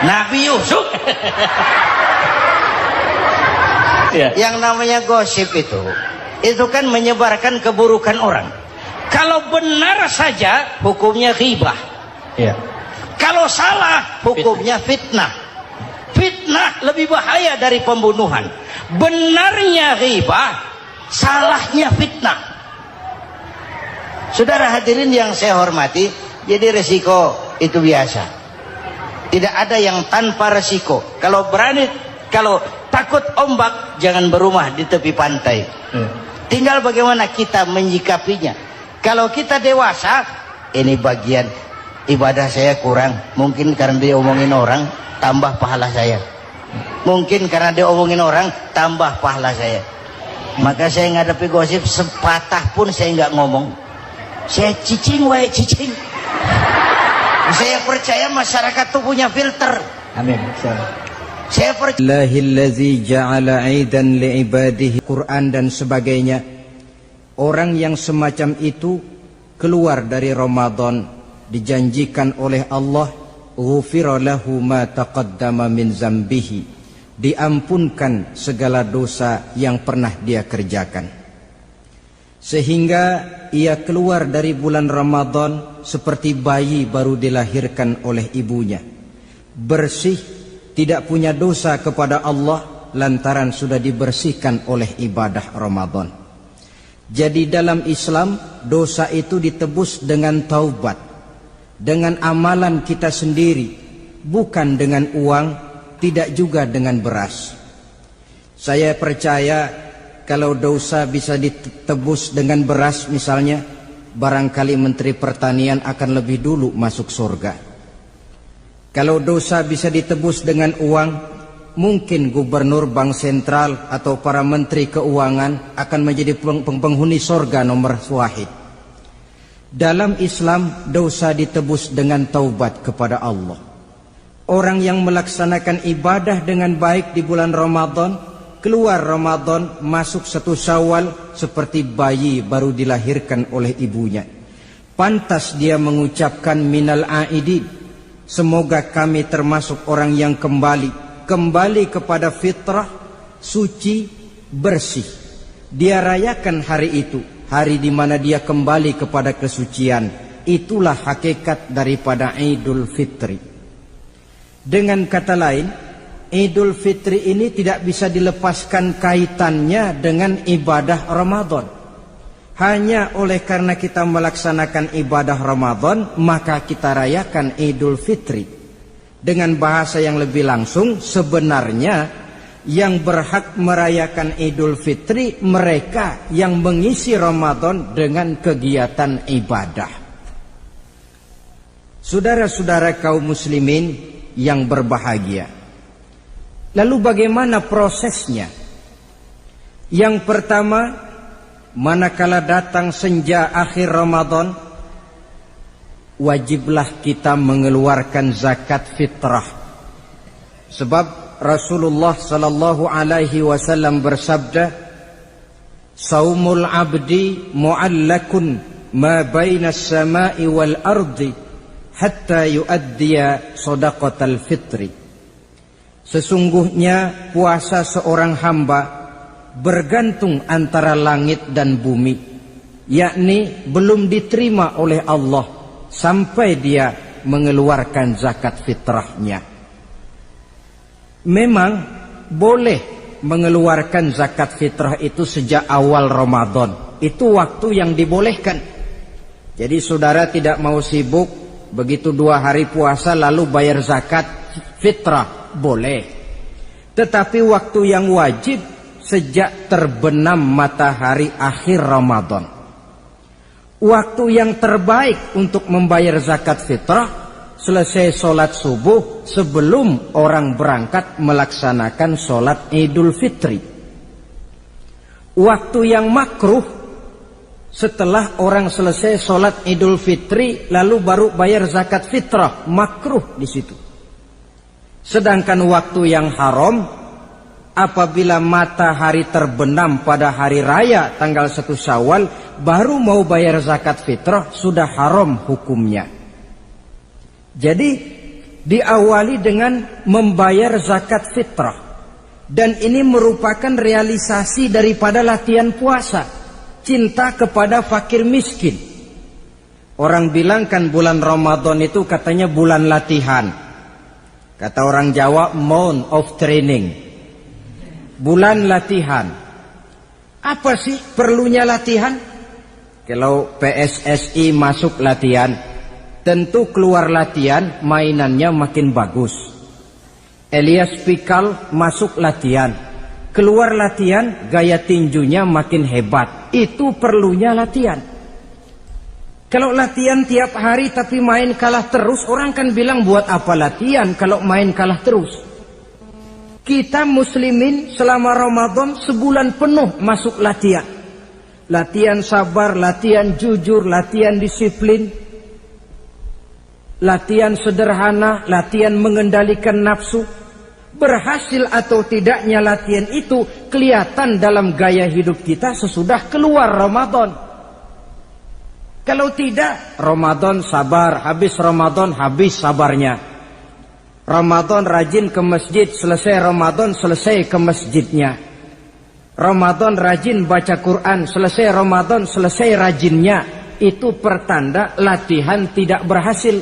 Nabi Yusuf. Ya. Yang namanya gosip itu kan menyebarkan keburukan orang. Kalau benar saja hukumnya ghibah. Ya. Kalau salah hukumnya fitnah. Fitnah lebih bahaya dari pembunuhan. Benarnya ghibah, salahnya fitnah. Saudara hadirin yang saya hormati, jadi resiko itu biasa. Tidak ada yang tanpa resiko. Kalau takut ombak, jangan berumah di tepi pantai. Tinggal bagaimana kita menyikapinya. Kalau kita dewasa, ini bagian ibadah saya kurang. Mungkin karena dia omongin orang, tambah pahala saya. Mungkin karena dia omongin orang, tambah pahala saya. Maka saya ngadapi gosip, sepatah pun saya nggak ngomong. Saya cicing, cicing. Saya percaya masyarakat itu punya filter. Amin. Saya percaya Allahillazi ja'ala 'aidan li'ibadihi Quran dan sebagainya. Orang yang semacam itu keluar dari Ramadan dijanjikan oleh Allah ghufira lahu ma taqaddama min zambihi, diampunkan segala dosa yang pernah dia kerjakan. Sehingga ia keluar dari bulan Ramadan seperti bayi baru dilahirkan oleh ibunya, bersih, tidak punya dosa kepada Allah lantaran sudah dibersihkan oleh ibadah Ramadan. Jadi dalam Islam dosa itu ditebus dengan taubat, dengan amalan kita sendiri, bukan dengan uang, tidak juga dengan beras. Saya percaya kalau dosa bisa ditebus dengan beras misalnya, barangkali Menteri Pertanian akan lebih dulu masuk surga. Kalau dosa bisa ditebus dengan uang, mungkin Gubernur Bank Sentral atau para Menteri Keuangan akan menjadi penghuni surga nomor wahid. Dalam Islam, dosa ditebus dengan taubat kepada Allah. Orang yang melaksanakan ibadah dengan baik di bulan Ramadan, keluar Ramadan, masuk 1 Syawal seperti bayi baru dilahirkan oleh ibunya. Pantas dia mengucapkan minal aidin, semoga kami termasuk orang yang kembali kepada fitrah, suci, bersih. Dia rayakan hari itu, hari di mana dia kembali kepada kesucian. Itulah hakikat daripada Idul Fitri. Dengan kata lain, Idul Fitri ini tidak bisa dilepaskan kaitannya dengan ibadah Ramadan. Hanya oleh karena kita melaksanakan ibadah Ramadan, maka kita rayakan Idul Fitri. Dengan bahasa yang lebih langsung, sebenarnya yang berhak merayakan Idul Fitri mereka yang mengisi Ramadan dengan kegiatan ibadah. Saudara-saudara kaum muslimin yang berbahagia, lalu bagaimana prosesnya? Yang pertama, manakala datang senja akhir Ramadan, wajiblah kita mengeluarkan zakat fitrah. Sebab Rasulullah sallallahu alaihi wasallam bersabda, "Saumul 'abdi mu'allakun ma baina as-sama'i wal ardi hatta yu'addiya shadaqatal fitri." Sesungguhnya puasa seorang hamba bergantung antara langit dan bumi, yakni belum diterima oleh Allah sampai dia mengeluarkan zakat fitrahnya. Memang boleh mengeluarkan zakat fitrah itu sejak awal Ramadan. Itu waktu yang dibolehkan. Jadi saudara tidak mau sibuk, begitu 2 hari puasa lalu bayar zakat fitrah. Boleh, tetapi waktu yang wajib sejak terbenam matahari akhir Ramadan. Waktu yang terbaik untuk membayar zakat fitrah selesai sholat subuh sebelum orang berangkat melaksanakan sholat Idul Fitri. Waktu yang makruh setelah orang selesai sholat Idul Fitri lalu baru bayar zakat fitrah, makruh di situ. Sedangkan waktu yang haram apabila matahari terbenam pada hari raya tanggal 1 Syawal baru mau bayar zakat fitrah, sudah haram hukumnya. Jadi diawali dengan membayar zakat fitrah, dan ini merupakan realisasi daripada latihan puasa, cinta kepada fakir miskin. Orang bilang kan bulan Ramadan itu katanya bulan latihan. Kata orang Jawa, month of training, bulan latihan. Apa sih perlunya latihan? Kalau PSSI masuk latihan, tentu keluar latihan mainannya makin bagus. Elias Pikal masuk latihan, keluar latihan gaya tinjunya makin hebat. Itu perlunya latihan. Kalau latihan tiap hari tapi main kalah terus, orang kan bilang buat apa latihan kalau main kalah terus. Kita muslimin selama Ramadan sebulan penuh masuk latihan. Latihan sabar, latihan jujur, latihan disiplin, latihan sederhana, latihan mengendalikan nafsu. Berhasil atau tidaknya latihan itu kelihatan dalam gaya hidup kita sesudah keluar Ramadan. Kalau tidak, Ramadan sabar, habis Ramadan habis sabarnya. Ramadan rajin ke masjid, selesai Ramadan selesai ke masjidnya. Ramadan rajin baca Quran, selesai Ramadan selesai rajinnya. Itu pertanda latihan tidak berhasil.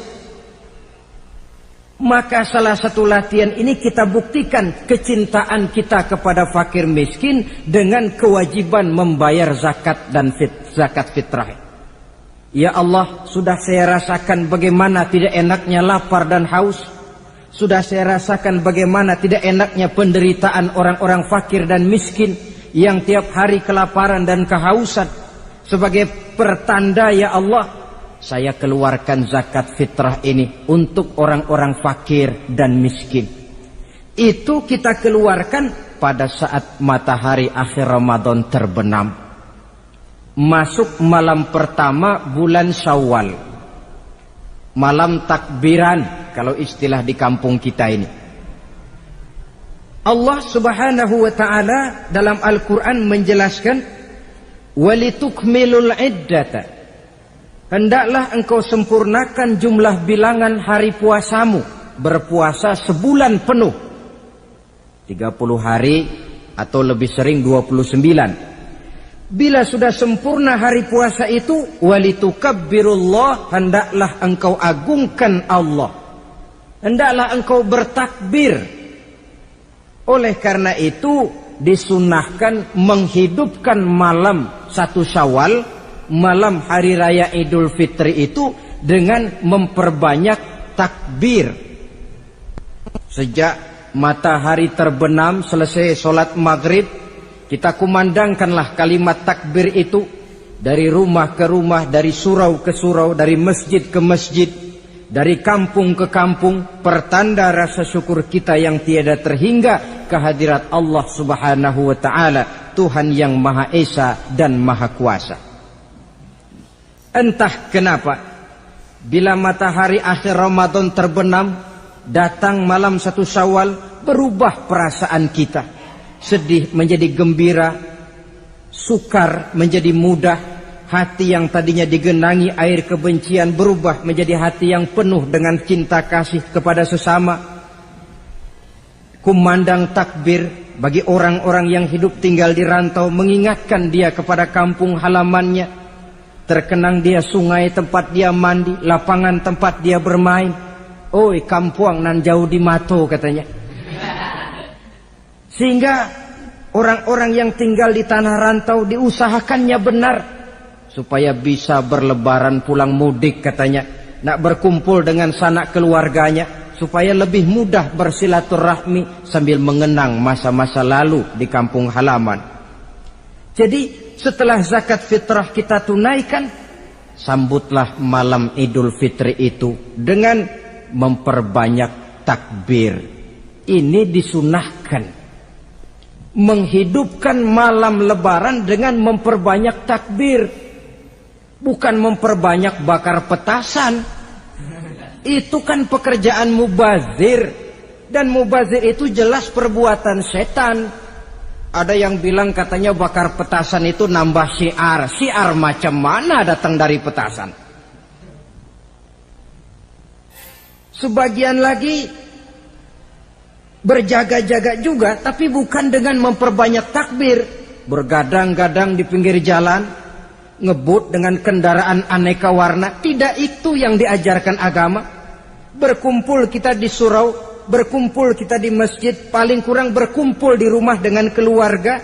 Maka salah satu latihan ini kita buktikan kecintaan kita kepada fakir miskin dengan kewajiban membayar zakat dan zakat fitrah. Ya Allah, sudah saya rasakan bagaimana tidak enaknya lapar dan haus. Sudah saya rasakan bagaimana tidak enaknya penderitaan orang-orang fakir dan miskin yang tiap hari kelaparan dan kehausan. Sebagai pertanda, ya Allah, saya keluarkan zakat fitrah ini untuk orang-orang fakir dan miskin. Itu kita keluarkan pada saat matahari akhir Ramadan terbenam. Masuk malam pertama bulan Syawal, malam takbiran kalau istilah di kampung kita ini. Allah Subhanahu wa taala dalam Al-Qur'an menjelaskan, walitukmilul iddata, hendaklah engkau sempurnakan jumlah bilangan hari puasamu, berpuasa sebulan penuh, 30 hari atau lebih sering 29. Bila sudah sempurna hari puasa itu, walitukabbirullah, hendaklah engkau agungkan Allah, hendaklah engkau bertakbir. Oleh karena itu disunahkan menghidupkan malam 1 Syawal, malam hari raya Idul Fitri itu dengan memperbanyak takbir. Sejak matahari terbenam selesai sholat maghrib, kita kumandangkanlah kalimat takbir itu dari rumah ke rumah, dari surau ke surau, dari masjid ke masjid, dari kampung ke kampung, pertanda rasa syukur kita yang tiada terhingga kehadirat Allah Subhanahu wa taala, Tuhan yang Maha Esa dan Maha Kuasa. Entah kenapa, bila matahari akhir Ramadan terbenam, datang malam 1 Syawal, berubah perasaan kita. Sedih menjadi gembira, sukar menjadi mudah, hati yang tadinya digenangi air kebencian berubah menjadi hati yang penuh dengan cinta kasih kepada sesama. Kumandang takbir bagi orang-orang yang hidup tinggal di rantau, mengingatkan dia kepada kampung halamannya. Terkenang dia sungai tempat dia mandi, lapangan tempat dia bermain. Oi kampuang nan jauh di mato, katanya. Sehingga orang-orang yang tinggal di tanah rantau diusahakannya benar supaya bisa berlebaran pulang mudik, katanya, nak berkumpul dengan sanak keluarganya supaya lebih mudah bersilaturahmi sambil mengenang masa-masa lalu di kampung halaman. Jadi setelah zakat fitrah kita tunaikan, sambutlah malam Idul Fitri itu dengan memperbanyak takbir. Ini disunahkan. Menghidupkan malam lebaran dengan memperbanyak takbir, bukan memperbanyak bakar petasan. Itu kan pekerjaan mubazir, dan mubazir itu jelas perbuatan setan. Ada yang bilang katanya bakar petasan itu nambah syiar. Syiar macam mana datang dari petasan? Sebagian lagi berjaga-jaga juga, tapi bukan dengan memperbanyak takbir. Bergadang-gadang di pinggir jalan, ngebut dengan kendaraan aneka warna. Tidak itu yang diajarkan agama. Berkumpul kita di surau, berkumpul kita di masjid, paling kurang berkumpul di rumah dengan keluarga.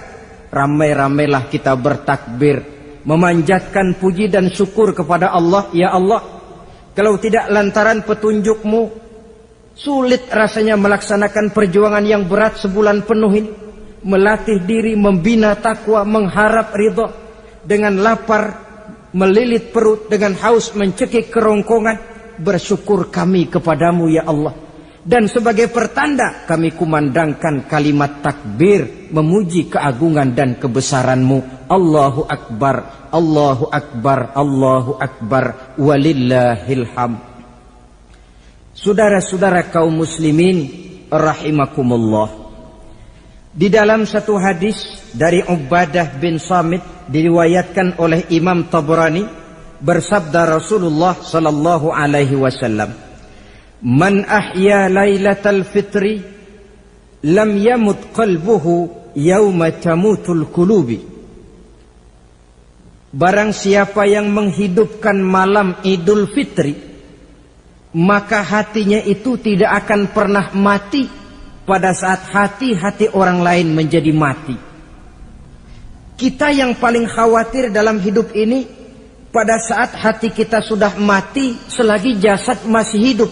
Ramai-ramailah kita bertakbir, memanjatkan puji dan syukur kepada Allah. Ya Allah, kalau tidak lantaran petunjukmu, sulit rasanya melaksanakan perjuangan yang berat sebulan penuh ini. Melatih diri, membina takwa, mengharap ridha. Dengan lapar melilit perut, dengan haus mencekik kerongkongan. Bersyukur kami kepadamu ya Allah. Dan sebagai pertanda kami kumandangkan kalimat takbir, memuji keagungan dan kebesaranmu. Allahu Akbar, Allahu Akbar, Allahu Akbar, walillahil hamd. Saudara-saudara kaum muslimin rahimakumullah, di dalam satu hadis dari Ubadah bin Samit diriwayatkan oleh Imam Tabrani, bersabda Rasulullah sallallahu alaihi wasallam, "Man ahya lailatal fitri lam yamut qalbuhu yauma tamutul qulubi." Barang siapa yang menghidupkan malam Idul Fitri, maka hatinya itu tidak akan pernah mati pada saat hati-hati orang lain menjadi mati. Kita yang paling khawatir dalam hidup ini, pada saat hati kita sudah mati selagi jasad masih hidup,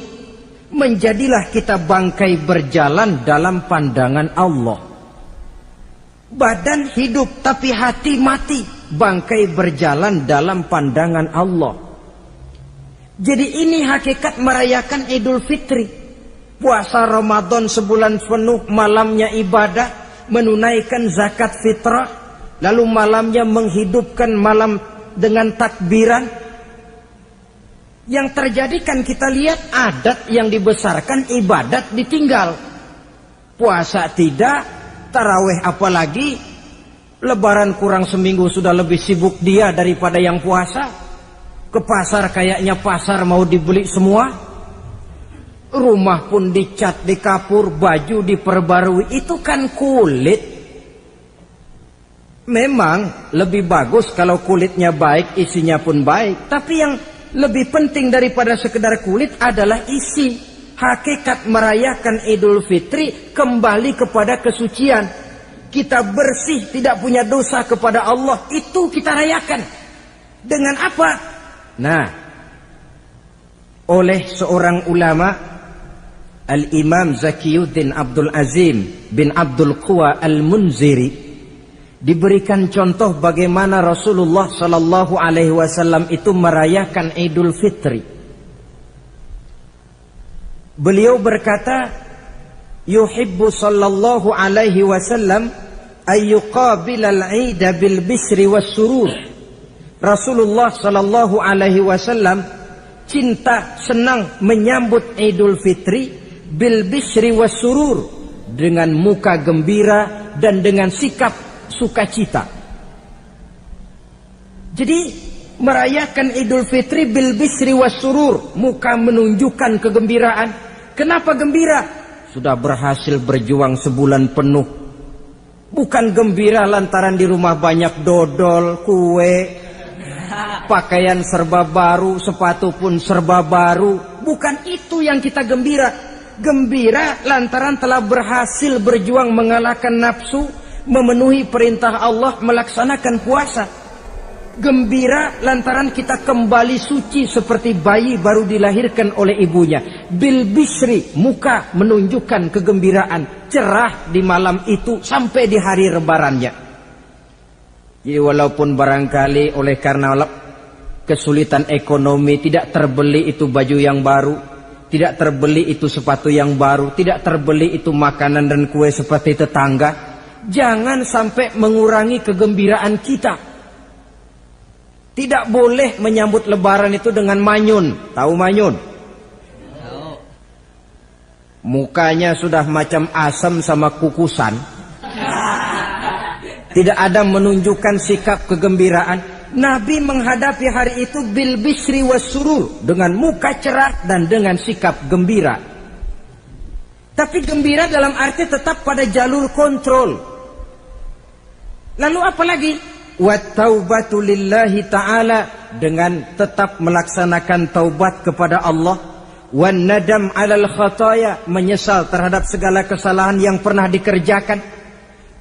menjadilah kita bangkai berjalan dalam pandangan Allah. Badan hidup tapi hati mati, bangkai berjalan dalam pandangan Allah. Jadi ini hakikat merayakan Idul Fitri. Puasa Ramadan sebulan penuh, malamnya ibadah, menunaikan zakat fitrah, lalu malamnya menghidupkan malam dengan takbiran. Yang terjadi kan kita lihat adat yang dibesarkan, ibadat ditinggal. Puasa tidak, tarawih apalagi. Lebaran kurang seminggu sudah lebih sibuk dia daripada yang puasa. Ke pasar kayaknya pasar mau dibeli semua. Rumah pun dicat, dikapur, baju diperbarui. Itu kan kulit. Memang lebih bagus kalau kulitnya baik, isinya pun baik. Tapi yang lebih penting daripada sekedar kulit adalah isi. Hakikat merayakan Idul Fitri kembali kepada kesucian. Kita bersih, tidak punya dosa kepada Allah. Itu kita rayakan. Dengan apa? Nah, oleh seorang ulama, Al-Imam Zakiyuddin Abdul Azim bin Abdul Quwa Al-Munziri, diberikan contoh bagaimana Rasulullah sallallahu alaihi wasallam itu merayakan Idul Fitri. Beliau berkata, yuhibbu sallallahu alaihi wasallam ayyuqabilal 'ida bil bisri was surur. Rasulullah sallallahu alaihi wasallam cinta, senang menyambut Idul Fitri bil bisri was surur, dengan muka gembira dan dengan sikap sukacita. Jadi merayakan Idul Fitri bil bisri was surur, muka menunjukkan kegembiraan. Kenapa gembira? Sudah berhasil berjuang sebulan penuh. Bukan gembira lantaran di rumah banyak dodol, kue, pakaian serba baru, sepatu pun serba baru. Bukan itu yang kita gembira. Gembira lantaran telah berhasil berjuang mengalahkan nafsu, memenuhi perintah Allah, melaksanakan puasa. Gembira lantaran kita kembali suci seperti bayi baru dilahirkan oleh ibunya. Bil bisri, muka menunjukkan kegembiraan, cerah di malam itu sampai di hari lebarannya. Jadi walaupun barangkali oleh karena kesulitan ekonomi tidak terbeli itu baju yang baru, tidak terbeli itu sepatu yang baru, tidak terbeli itu makanan dan kue seperti tetangga, jangan sampai mengurangi kegembiraan kita. Tidak boleh menyambut lebaran itu dengan manyun. Tahu manyun? Mukanya sudah macam asam sama kukusan. Tidak ada menunjukkan sikap kegembiraan. Nabi menghadapi hari itu bil bishri was surur, dengan muka cerah dan dengan sikap gembira. Tapi gembira dalam arti tetap pada jalur kontrol. Lalu apa lagi? Wat taubatu lillahi ta'ala, dengan tetap melaksanakan taubat kepada Allah. Wan nadam alal khataya, menyesal terhadap segala kesalahan yang pernah dikerjakan.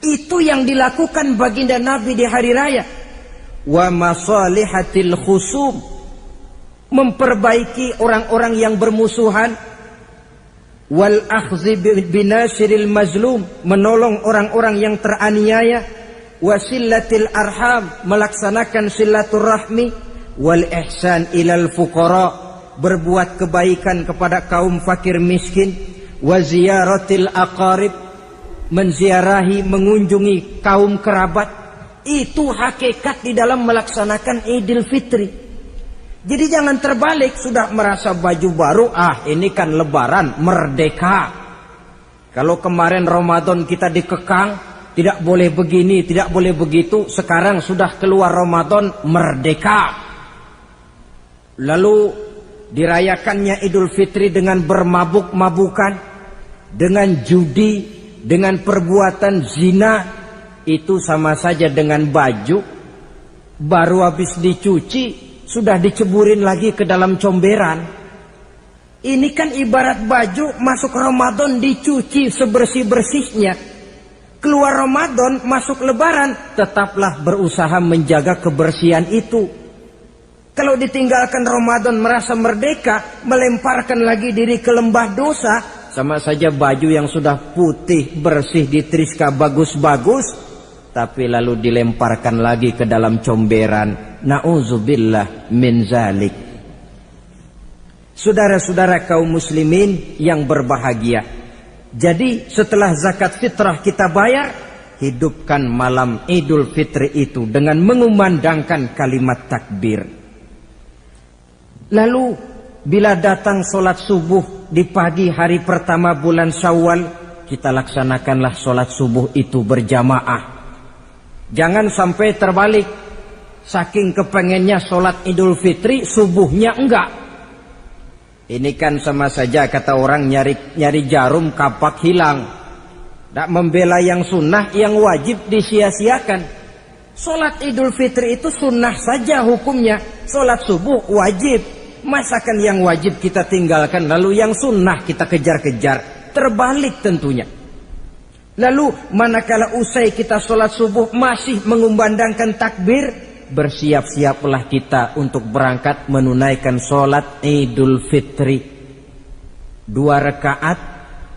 Itu yang dilakukan baginda Nabi di hari raya. Wa masalihatil khusum, memperbaiki orang-orang yang bermusuhan. Wal akhzi binasiril mazlum, menolong orang-orang yang teraniaya. Wasillatil arham, melaksanakan silaturahmi. Wal ihsan ilal fuqara, berbuat kebaikan kepada kaum fakir miskin. Wa ziyaratil aqarib, menziarahi, mengunjungi kaum kerabat. Itu hakikat di dalam melaksanakan Idul Fitri. Jadi jangan terbalik, sudah merasa baju baru, ini kan lebaran, merdeka. Kalau kemarin Ramadan kita dikekang, tidak boleh begini, tidak boleh begitu, sekarang sudah keluar Ramadan, merdeka. Lalu dirayakannya Idul Fitri dengan bermabuk-mabukan, dengan judi, dengan perbuatan zina. Itu sama saja dengan baju baru habis dicuci sudah diceburin lagi ke dalam comberan. Ini kan ibarat baju masuk Ramadan dicuci sebersih-bersihnya, keluar Ramadan masuk Lebaran tetaplah berusaha menjaga kebersihan itu. Kalau ditinggalkan Ramadan merasa merdeka, melemparkan lagi diri ke lembah dosa, sama saja baju yang sudah putih bersih ditriska bagus-bagus, tapi lalu dilemparkan lagi ke dalam comberan. Na'udzubillah min zalik. Saudara-saudara kaum muslimin yang berbahagia, jadi setelah zakat fitrah kita bayar, hidupkan malam Idul Fitri itu dengan mengumandangkan kalimat takbir. Lalu bila datang sholat subuh di pagi hari pertama bulan Syawal, kita laksanakanlah sholat subuh itu berjamaah. Jangan sampai terbalik, saking kepengennya sholat Idul Fitri, subuhnya enggak. Ini kan sama saja kata orang nyari jarum kapak hilang. Tak membela yang sunnah, yang wajib disia-siakan. Sholat Idul Fitri itu sunnah saja hukumnya, sholat subuh wajib. Masakan yang wajib kita tinggalkan, lalu yang sunnah kita kejar-kejar? Terbalik tentunya. Lalu manakala usai kita sholat subuh masih mengumandangkan takbir, bersiap-siaplah kita untuk berangkat menunaikan sholat Idul Fitri. 2 rakaat,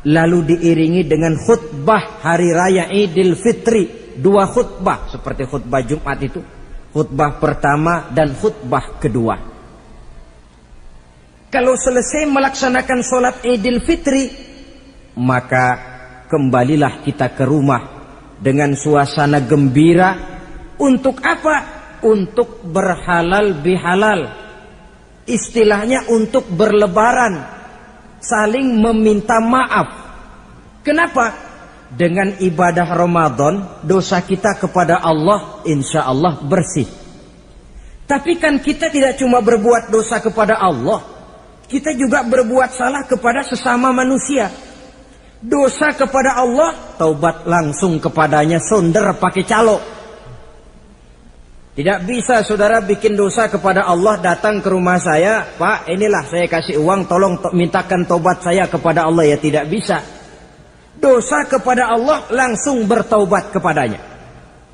lalu diiringi dengan khutbah hari raya Idul Fitri. 2 khutbah seperti khutbah Jumat itu, khutbah pertama dan khutbah kedua. Kalau selesai melaksanakan sholat Idul Fitri, maka kembalilah kita ke rumah dengan suasana gembira. Untuk apa? Untuk berhalal bihalal. Istilahnya untuk berlebaran, saling meminta maaf. Kenapa? Dengan ibadah Ramadan, dosa kita kepada Allah insya Allah bersih. Tapi kan kita tidak cuma berbuat dosa kepada Allah, kita juga berbuat salah kepada sesama manusia. Dosa kepada Allah, taubat langsung kepadanya, sonder pakai calo. Tidak bisa saudara bikin dosa kepada Allah, datang ke rumah saya, Pak inilah saya kasih uang, tolong mintakan taubat saya kepada Allah. Ya tidak bisa. Dosa kepada Allah langsung bertaubat kepadanya.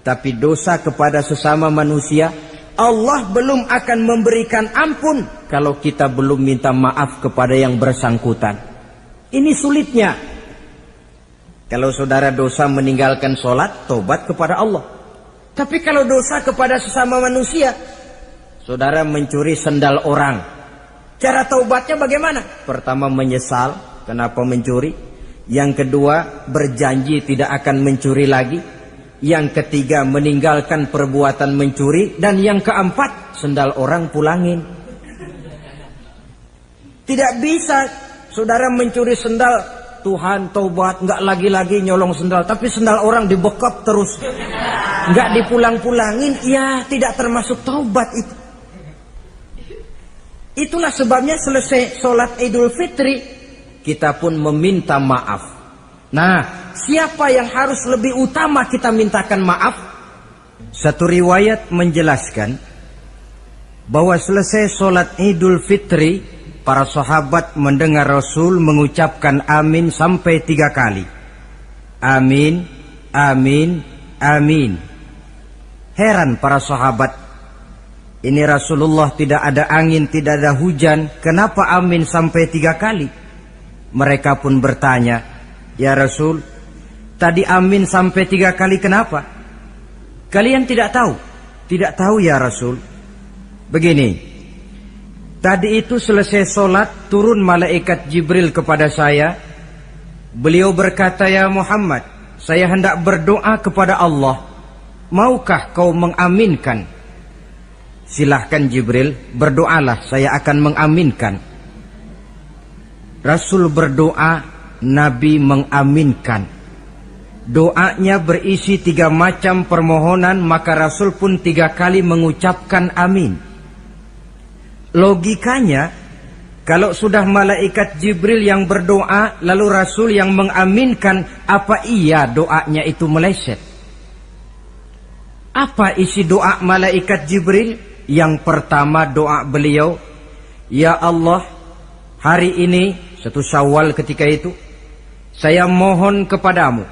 Tapi dosa kepada sesama manusia, Allah belum akan memberikan ampun kalau kita belum minta maaf kepada yang bersangkutan. Ini sulitnya. Kalau saudara dosa meninggalkan sholat, tobat kepada Allah. Tapi kalau dosa kepada sesama manusia, saudara mencuri sendal orang, cara taubatnya bagaimana? Pertama menyesal, kenapa mencuri? Yang kedua berjanji tidak akan mencuri lagi. Yang ketiga meninggalkan perbuatan mencuri. Dan yang keempat, sendal orang pulangin. Tidak bisa saudara mencuri sendal, Tuhan taubat, nggak lagi-lagi nyolong sendal, tapi sendal orang dibekap terus. nggak dipulang-pulangin, ya tidak termasuk taubat itu. Itulah sebabnya selesai sholat Idul Fitri, kita pun meminta maaf. Nah, siapa yang harus lebih utama kita mintakan maaf? Satu riwayat menjelaskan bahwa selesai sholat Idul Fitri, para sahabat mendengar Rasul mengucapkan amin sampai 3 kali. Amin, amin, amin. Heran para sahabat, ini Rasulullah tidak ada angin, tidak ada hujan, kenapa amin sampai 3 kali? Mereka pun bertanya, ya Rasul, tadi amin sampai 3 kali kenapa? Kalian tidak tahu? Tidak tahu ya Rasul. Begini, tadi itu selesai sholat, turun malaikat Jibril kepada saya. Beliau berkata, ya Muhammad, saya hendak berdoa kepada Allah. Maukah kau mengaminkan? Silahkan Jibril, berdoalah, saya akan mengaminkan. Rasul berdoa, Nabi mengaminkan. Doanya berisi 3 macam permohonan, maka Rasul pun 3 kali mengucapkan amin. Logikanya, kalau sudah malaikat Jibril yang berdoa, lalu Rasul yang mengaminkan, apa iya doanya itu meleset? Apa isi doa malaikat Jibril? Yang pertama doa beliau, ya Allah, hari ini 1 Syawal ketika itu, saya mohon kepadamu,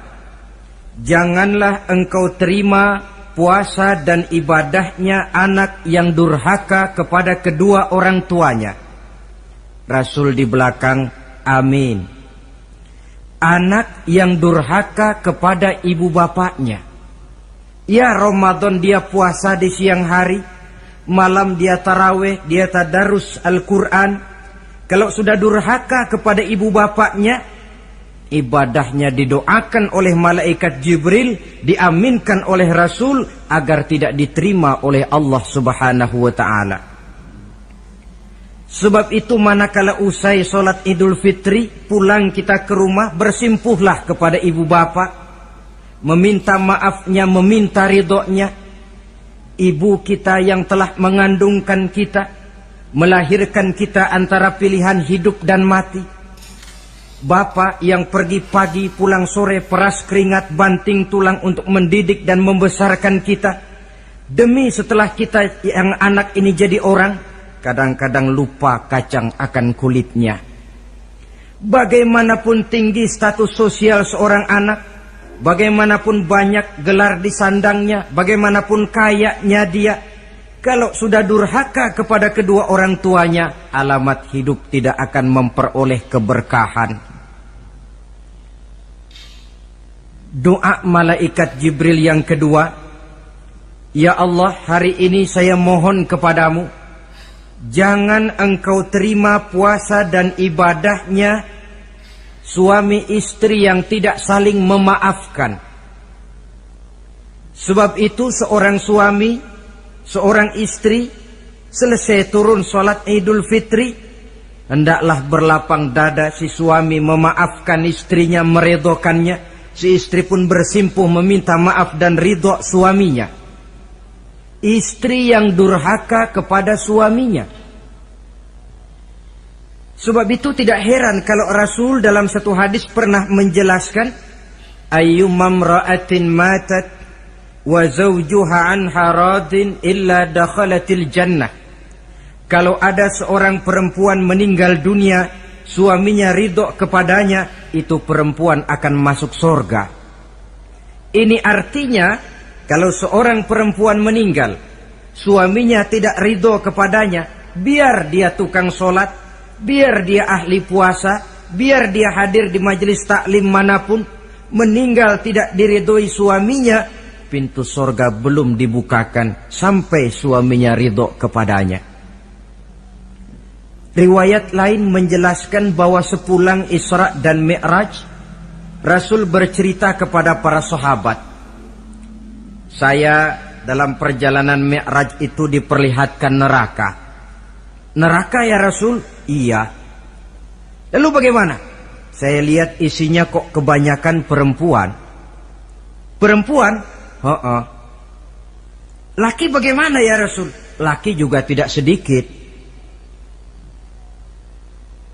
janganlah engkau terima puasa dan ibadahnya anak yang durhaka kepada kedua orang tuanya. Rasul di belakang, amin. Anak yang durhaka kepada ibu bapaknya. Ya Ramadan dia puasa di siang hari, malam dia taraweh, dia tadarus Al-Quran. Kalau sudah durhaka kepada ibu bapaknya, ibadahnya didoakan oleh malaikat Jibril, diaminkan oleh Rasul agar tidak diterima oleh Allah Subhanahu wa ta'ala. Sebab itu manakala usai sholat Idul Fitri, pulang kita ke rumah, bersimpuhlah kepada ibu bapak, meminta maafnya, meminta ridhonya. Ibu kita yang telah mengandungkan kita, melahirkan kita antara pilihan hidup dan mati. Bapak yang pergi pagi pulang sore, peras keringat banting tulang untuk mendidik dan membesarkan kita. Demi setelah kita yang anak ini jadi orang, kadang-kadang lupa kacang akan kulitnya. Bagaimanapun tinggi status sosial seorang anak, bagaimanapun banyak gelar di sandangnya, bagaimanapun kayanya dia, kalau sudah durhaka kepada kedua orang tuanya, alamat hidup tidak akan memperoleh keberkahan. Doa malaikat Jibril yang kedua, ya Allah, hari ini saya mohon kepadamu, jangan engkau terima puasa dan ibadahnya suami istri yang tidak saling memaafkan. Sebab itu seorang suami, seorang istri, selesai turun sholat Idul Fitri, hendaklah berlapang dada si suami memaafkan istrinya, meridhokannya. Si istri pun bersimpuh meminta maaf dan ridho suaminya. Istri yang durhaka kepada suaminya. Sebab itu tidak heran kalau Rasul dalam satu hadis pernah menjelaskan, ayyumam ra'atin matat wa zawjuha anha radin illa dakhalatil jannah. Kalau ada seorang perempuan meninggal dunia, suaminya ridho kepadanya, itu perempuan akan masuk surga. Ini artinya, kalau seorang perempuan meninggal, suaminya tidak ridho kepadanya, biar dia tukang sholat, biar dia ahli puasa, biar dia hadir di majelis taklim manapun, meninggal tidak diridhoi suaminya, pintu surga belum dibukakan sampai suaminya ridho kepadanya. Riwayat lain menjelaskan bahwa sepulang Isra dan Mi'raj, Rasul bercerita kepada para sahabat, saya dalam perjalanan Mi'raj itu diperlihatkan neraka. Neraka ya Rasul? Iya. Lalu bagaimana? Saya lihat isinya kok kebanyakan perempuan. Perempuan? Laki bagaimana ya Rasul? Laki juga tidak sedikit.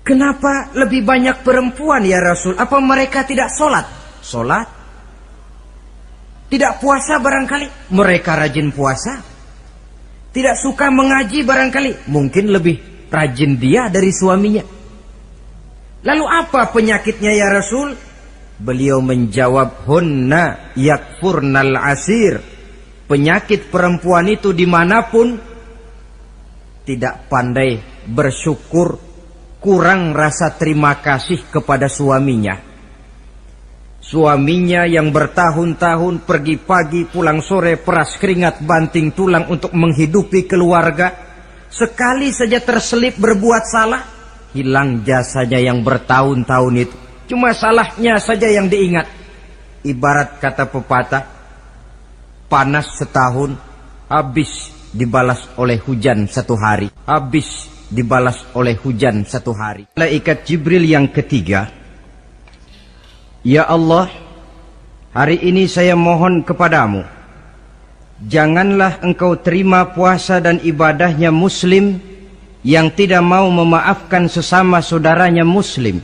Kenapa lebih banyak perempuan ya Rasul? Apa mereka tidak sholat? Sholat. Tidak puasa barangkali? Mereka rajin puasa. Tidak suka mengaji barangkali? Mungkin lebih rajin dia dari suaminya. Lalu apa penyakitnya ya Rasul? Beliau menjawab, hunna yakfurnal asir. Penyakit perempuan itu dimanapun, tidak pandai bersyukur, kurang rasa terima kasih kepada suaminya. Suaminya yang bertahun-tahun pergi pagi pulang sore, peras keringat banting tulang untuk menghidupi keluarga, sekali saja terselip berbuat salah, hilang jasanya yang bertahun-tahun itu. Cuma salahnya saja yang diingat. Ibarat kata pepatah, panas setahun, habis dibalas oleh hujan satu hari. Habis dibalas oleh hujan satu hari. Malaikat Jibril yang ketiga, ya Allah, hari ini saya mohon kepadamu, janganlah engkau terima puasa dan ibadahnya muslim yang tidak mau memaafkan sesama saudaranya muslim.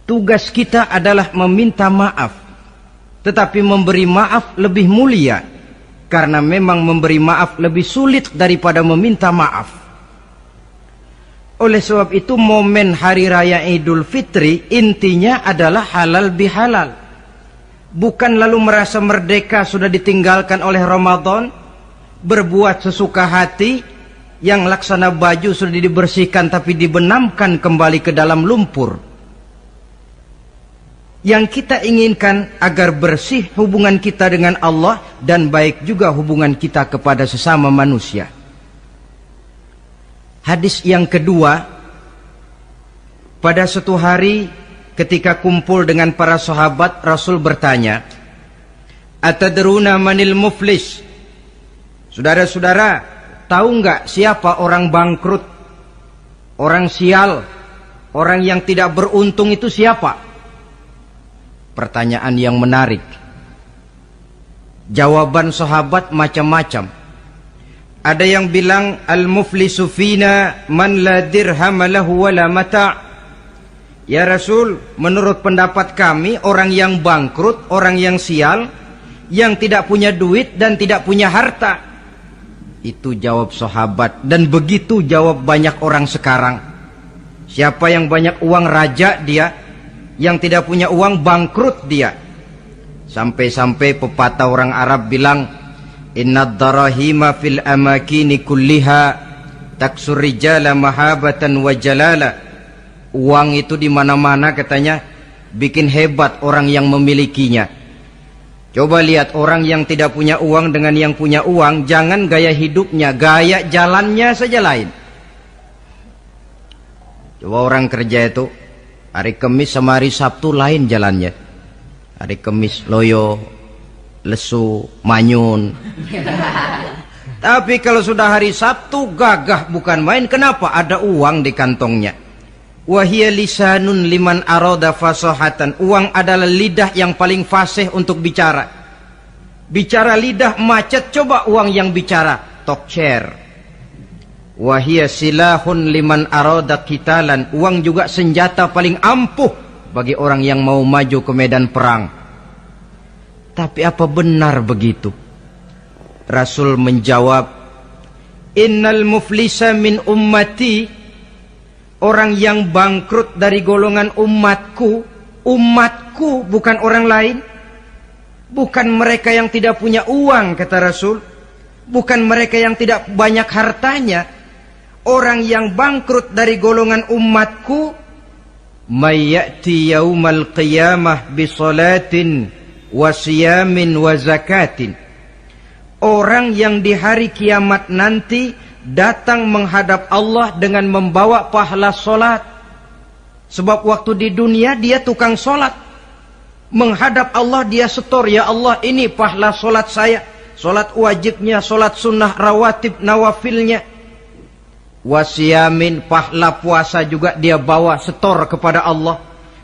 Tugas kita adalah meminta maaf, tetapi memberi maaf lebih mulia, karena memang memberi maaf lebih sulit daripada meminta maaf. Oleh sebab itu momen hari raya Idul Fitri intinya adalah halal bihalal. Bukan lalu merasa merdeka sudah ditinggalkan oleh Ramadan, berbuat sesuka hati, yang laksana baju sudah dibersihkan tapi dibenamkan kembali ke dalam lumpur. Yang kita inginkan agar bersih hubungan kita dengan Allah dan baik juga hubungan kita kepada sesama manusia. Hadis yang kedua, pada suatu hari ketika kumpul dengan para sahabat, Rasul bertanya, "Atadruna manil muflis?" Saudara-saudara, tahu enggak siapa orang bangkrut, orang sial, orang yang tidak beruntung itu siapa? Pertanyaan yang menarik. Jawaban sahabat macam-macam. Ada yang bilang, al-muflisu fina man la dirham lahu wala mata'. Ya Rasul, menurut pendapat kami, orang yang bangkrut, orang yang sial, yang tidak punya duit dan tidak punya harta. Itu jawab sahabat, dan begitu jawab banyak orang sekarang. Siapa yang banyak uang, raja dia. Yang tidak punya uang, bangkrut dia. Sampai-sampai pepatah orang Arab bilang, innad darahima fil amakini kulliha taksur rijala mahabatan wa jalala. Uang itu di mana-mana katanya bikin hebat orang yang memilikinya. Coba lihat orang yang tidak punya uang dengan yang punya uang, jangan gaya hidupnya, gaya jalannya saja lain. Coba orang kerja itu hari Kamis sama hari Sabtu lain jalannya. Hari Kamis loyo, lesu, manyun. Tapi kalau sudah hari Sabtu gagah bukan main. Kenapa? Ada uang di kantongnya. Wahia lisanun liman arada fasahatan. Uang adalah lidah yang paling fasih untuk bicara. Bicara lidah macet, coba uang yang bicara talk chair. Wahia silahun liman arada qitalan. Uang juga senjata paling ampuh bagi orang yang mau maju ke medan perang. Tapi apa benar begitu? Rasul menjawab, innal muflisa min ummati. Orang yang bangkrut dari golongan umatku. Umatku, bukan orang lain. Bukan mereka yang tidak punya uang, kata Rasul. Bukan mereka yang tidak banyak hartanya. Orang yang bangkrut dari golongan umatku, mayyati yaumal qiyamah bisolatin wa siyamin wa zakatin. Orang yang di hari kiamat nanti datang menghadap Allah dengan membawa pahala solat. Sebab waktu di dunia dia tukang solat. Menghadap Allah dia setor, ya Allah ini pahala solat saya. Solat wajibnya, solat sunnah rawatib nawafilnya. Wasiyamin, pahala puasa juga dia bawa setor kepada Allah.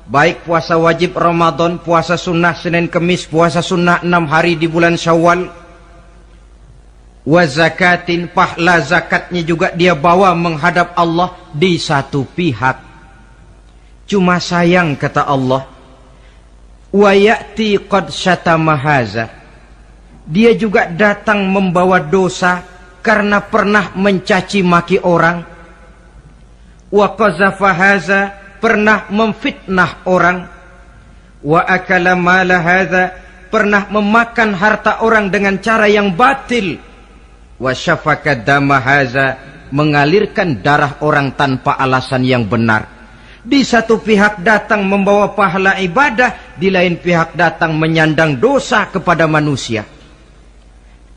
Baik puasa wajib Ramadan, puasa sunnah Senin Kemis, puasa sunnah 6 hari di bulan Syawal. Wa zakatin, pahala zakatnya juga dia bawa menghadap Allah di satu pihak. Cuma sayang kata Allah, wa ya'ti qad syatama haza, dia juga datang membawa dosa karena pernah mencaci maki orang. Wa qazafa haza, pernah memfitnah orang. Wa akala mala haza, pernah memakan harta orang dengan cara yang batil. Wa syafaka dama haza, mengalirkan darah orang tanpa alasan yang benar. Di satu pihak datang membawa pahala ibadah, di lain pihak datang menyandang dosa kepada manusia.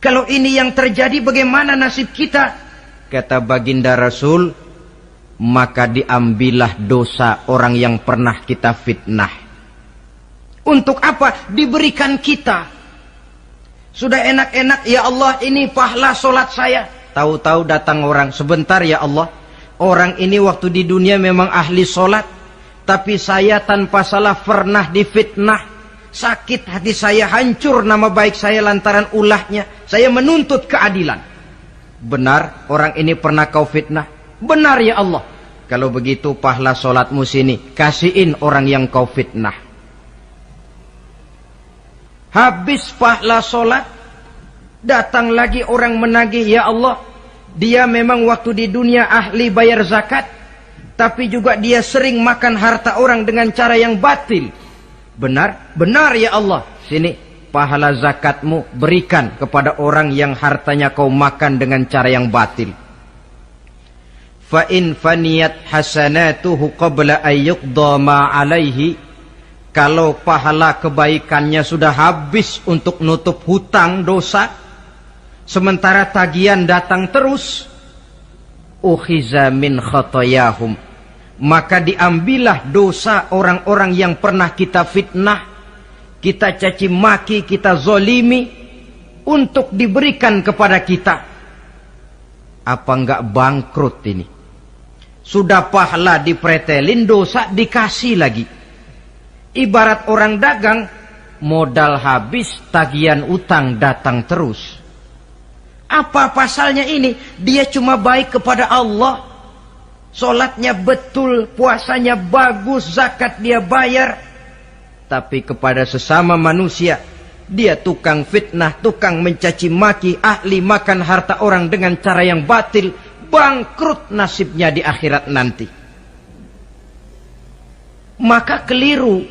Kalau ini yang terjadi, bagaimana nasib kita? Kata baginda Rasul, maka diambillah dosa orang yang pernah kita fitnah. Untuk apa? Diberikan kita. Sudah enak-enak, ya Allah ini pahala solat saya. Tahu-tahu datang orang, sebentar ya Allah, orang ini waktu di dunia memang ahli solat, tapi saya tanpa salah pernah difitnah. Sakit hati saya, hancur nama baik saya lantaran ulahnya. Saya menuntut keadilan. Benar, orang ini pernah kau fitnah? Benar ya Allah. Kalau begitu pahala solatmu sini, kasihin orang yang kau fitnah. Habis pahala solat, datang lagi orang menagih, ya Allah, dia memang waktu di dunia ahli bayar zakat, tapi juga dia sering makan harta orang dengan cara yang batil. Benar? Benar ya Allah. Sini, pahala zakatmu berikan kepada orang yang hartanya kau makan dengan cara yang batil. Fa in faniyat hasanatuhu qabla ayyuqda ma alaihi, kalau pahala kebaikannya sudah habis untuk nutup hutang dosa, sementara tagihan datang terus, ukhiza min khotoyahum, maka diambillah dosa orang-orang yang pernah kita fitnah, kita caci maki, kita zolimi, untuk diberikan kepada kita. Apa enggak bangkrut ini? Sudah pahala dipretelin, dosa dikasih lagi. Ibarat orang dagang, modal habis, tagihan utang datang terus. Apa pasalnya ini? Dia cuma baik kepada Allah, solatnya betul, puasanya bagus, zakat dia bayar, tapi kepada sesama manusia dia tukang fitnah, tukang mencaci maki, ahli makan harta orang dengan cara yang batil. Bangkrut nasibnya di akhirat nanti. Maka keliru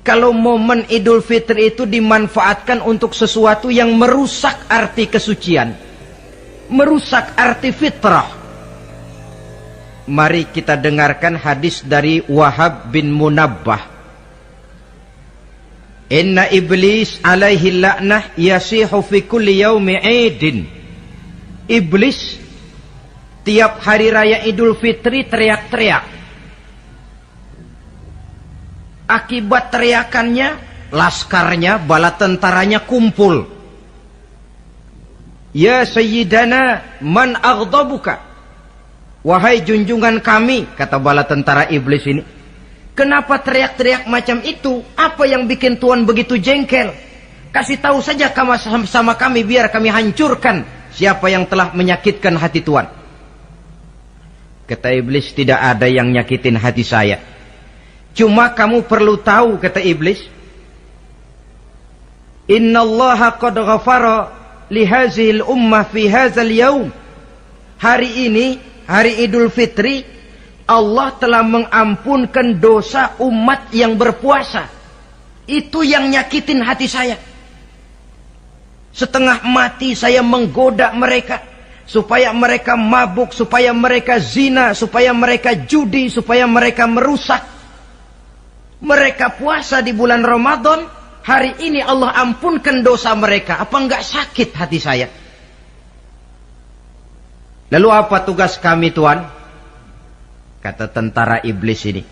kalau momen Idul Fitri itu dimanfaatkan untuk sesuatu yang merusak arti kesucian, merusak arti fitrah. Mari kita dengarkan hadis dari Wahab bin Munabbah. Inna iblis alaihi la'nah yasihu fi kulli yaumi idin. Iblis tiap hari raya Idul Fitri teriak-teriak. Akibat teriakannya, laskarnya, bala tentaranya kumpul. Ya Sayyidana, man aghdabuka? Wahai junjungan kami, kata bala tentara iblis ini, kenapa teriak-teriak macam itu? Apa yang bikin Tuhan begitu jengkel? Kasih tahu saja sama kami biar kami hancurkan siapa yang telah menyakitkan hati Tuhan. Kata iblis, tidak ada yang nyakitin hati saya. Cuma kamu perlu tahu, kata iblis, innallaha qad ghafara li hazihil ummah fi hadzal yaum. Hari ini, hari Idul Fitri, Allah telah mengampunkan dosa umat yang berpuasa. Itu yang nyakitin hati saya. Setengah mati saya menggoda mereka, supaya mereka mabuk, supaya mereka zina, supaya mereka judi, supaya mereka merusak. Mereka puasa di bulan Ramadan, hari ini Allah ampunkan dosa mereka. Apa enggak sakit hati saya? Lalu apa tugas kami Tuhan? Kata tentara iblis ini,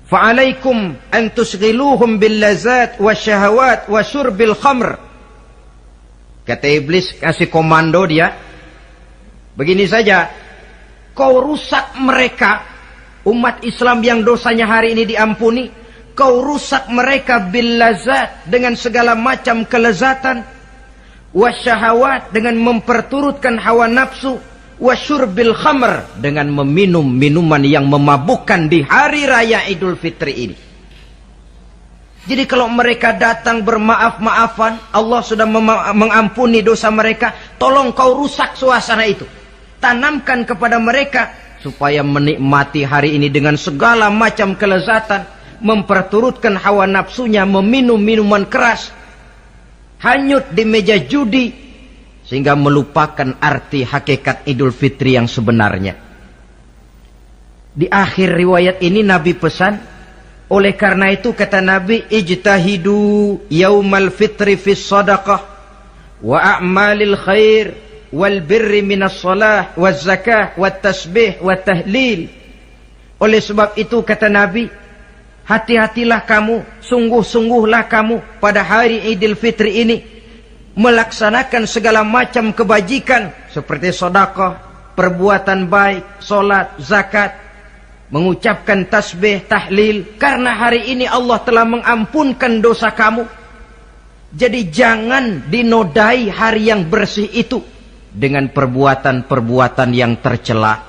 fa'alaikum an tusghiluhum bil lazat wa syahawat wa syurbil khamr. Kata iblis, kasih komando dia, begini saja, kau rusak mereka, umat Islam yang dosanya hari ini diampuni, kau rusak mereka bil lazat, dengan segala macam kelezatan, wasyahawat dengan memperturutkan hawa nafsu, wasyurbil khamr dengan meminum minuman yang memabukkan di hari raya Idul Fitri ini. Jadi kalau mereka datang bermaaf-maafan, Allah sudah mengampuni dosa mereka. Tolong kau rusak suasana itu. Tanamkan kepada mereka supaya menikmati hari ini dengan segala macam kelezatan, memperturutkan hawa nafsunya, meminum minuman keras, hanyut di meja judi, sehingga melupakan arti hakikat Idul Fitri yang sebenarnya. Di akhir riwayat ini Nabi pesan, oleh karena itu kata Nabi, ijtahidu yaumal fitri fis sadaqah wa a'malil khair wal birri minas salah waz zakah wat tasbih wat tahlil. Oleh sebab itu kata Nabi, hati-hatilah kamu, sungguh-sungguhlah kamu pada hari Idul Fitri ini melaksanakan segala macam kebajikan seperti sedekah, perbuatan baik, salat, zakat, mengucapkan tasbih, tahlil, karena hari ini Allah telah mengampunkan dosa kamu. Jadi jangan dinodai hari yang bersih itu dengan perbuatan-perbuatan yang tercela.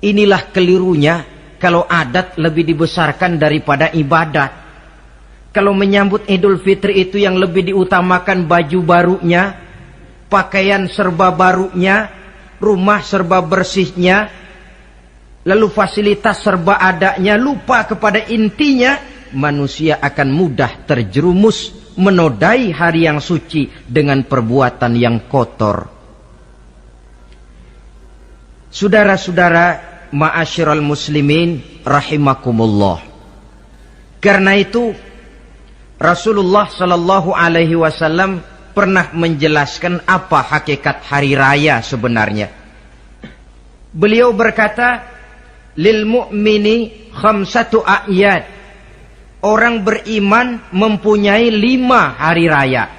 Inilah kelirunya kalau adat lebih dibesarkan daripada ibadat. Kalau menyambut Idul Fitri itu yang lebih diutamakan baju barunya, pakaian serba barunya, rumah serba bersihnya, lalu fasilitas serba adanya, lupa kepada intinya, manusia akan mudah terjerumus menodai hari yang suci dengan perbuatan yang kotor. Saudara-saudara, ma'asyiral muslimin rahimakumullah. Karena itu Rasulullah sallallahu alaihi wasallam pernah menjelaskan apa hakikat hari raya sebenarnya. Beliau berkata, lil mu'mini khamsatu a'yad. Orang beriman mempunyai 5 hari raya.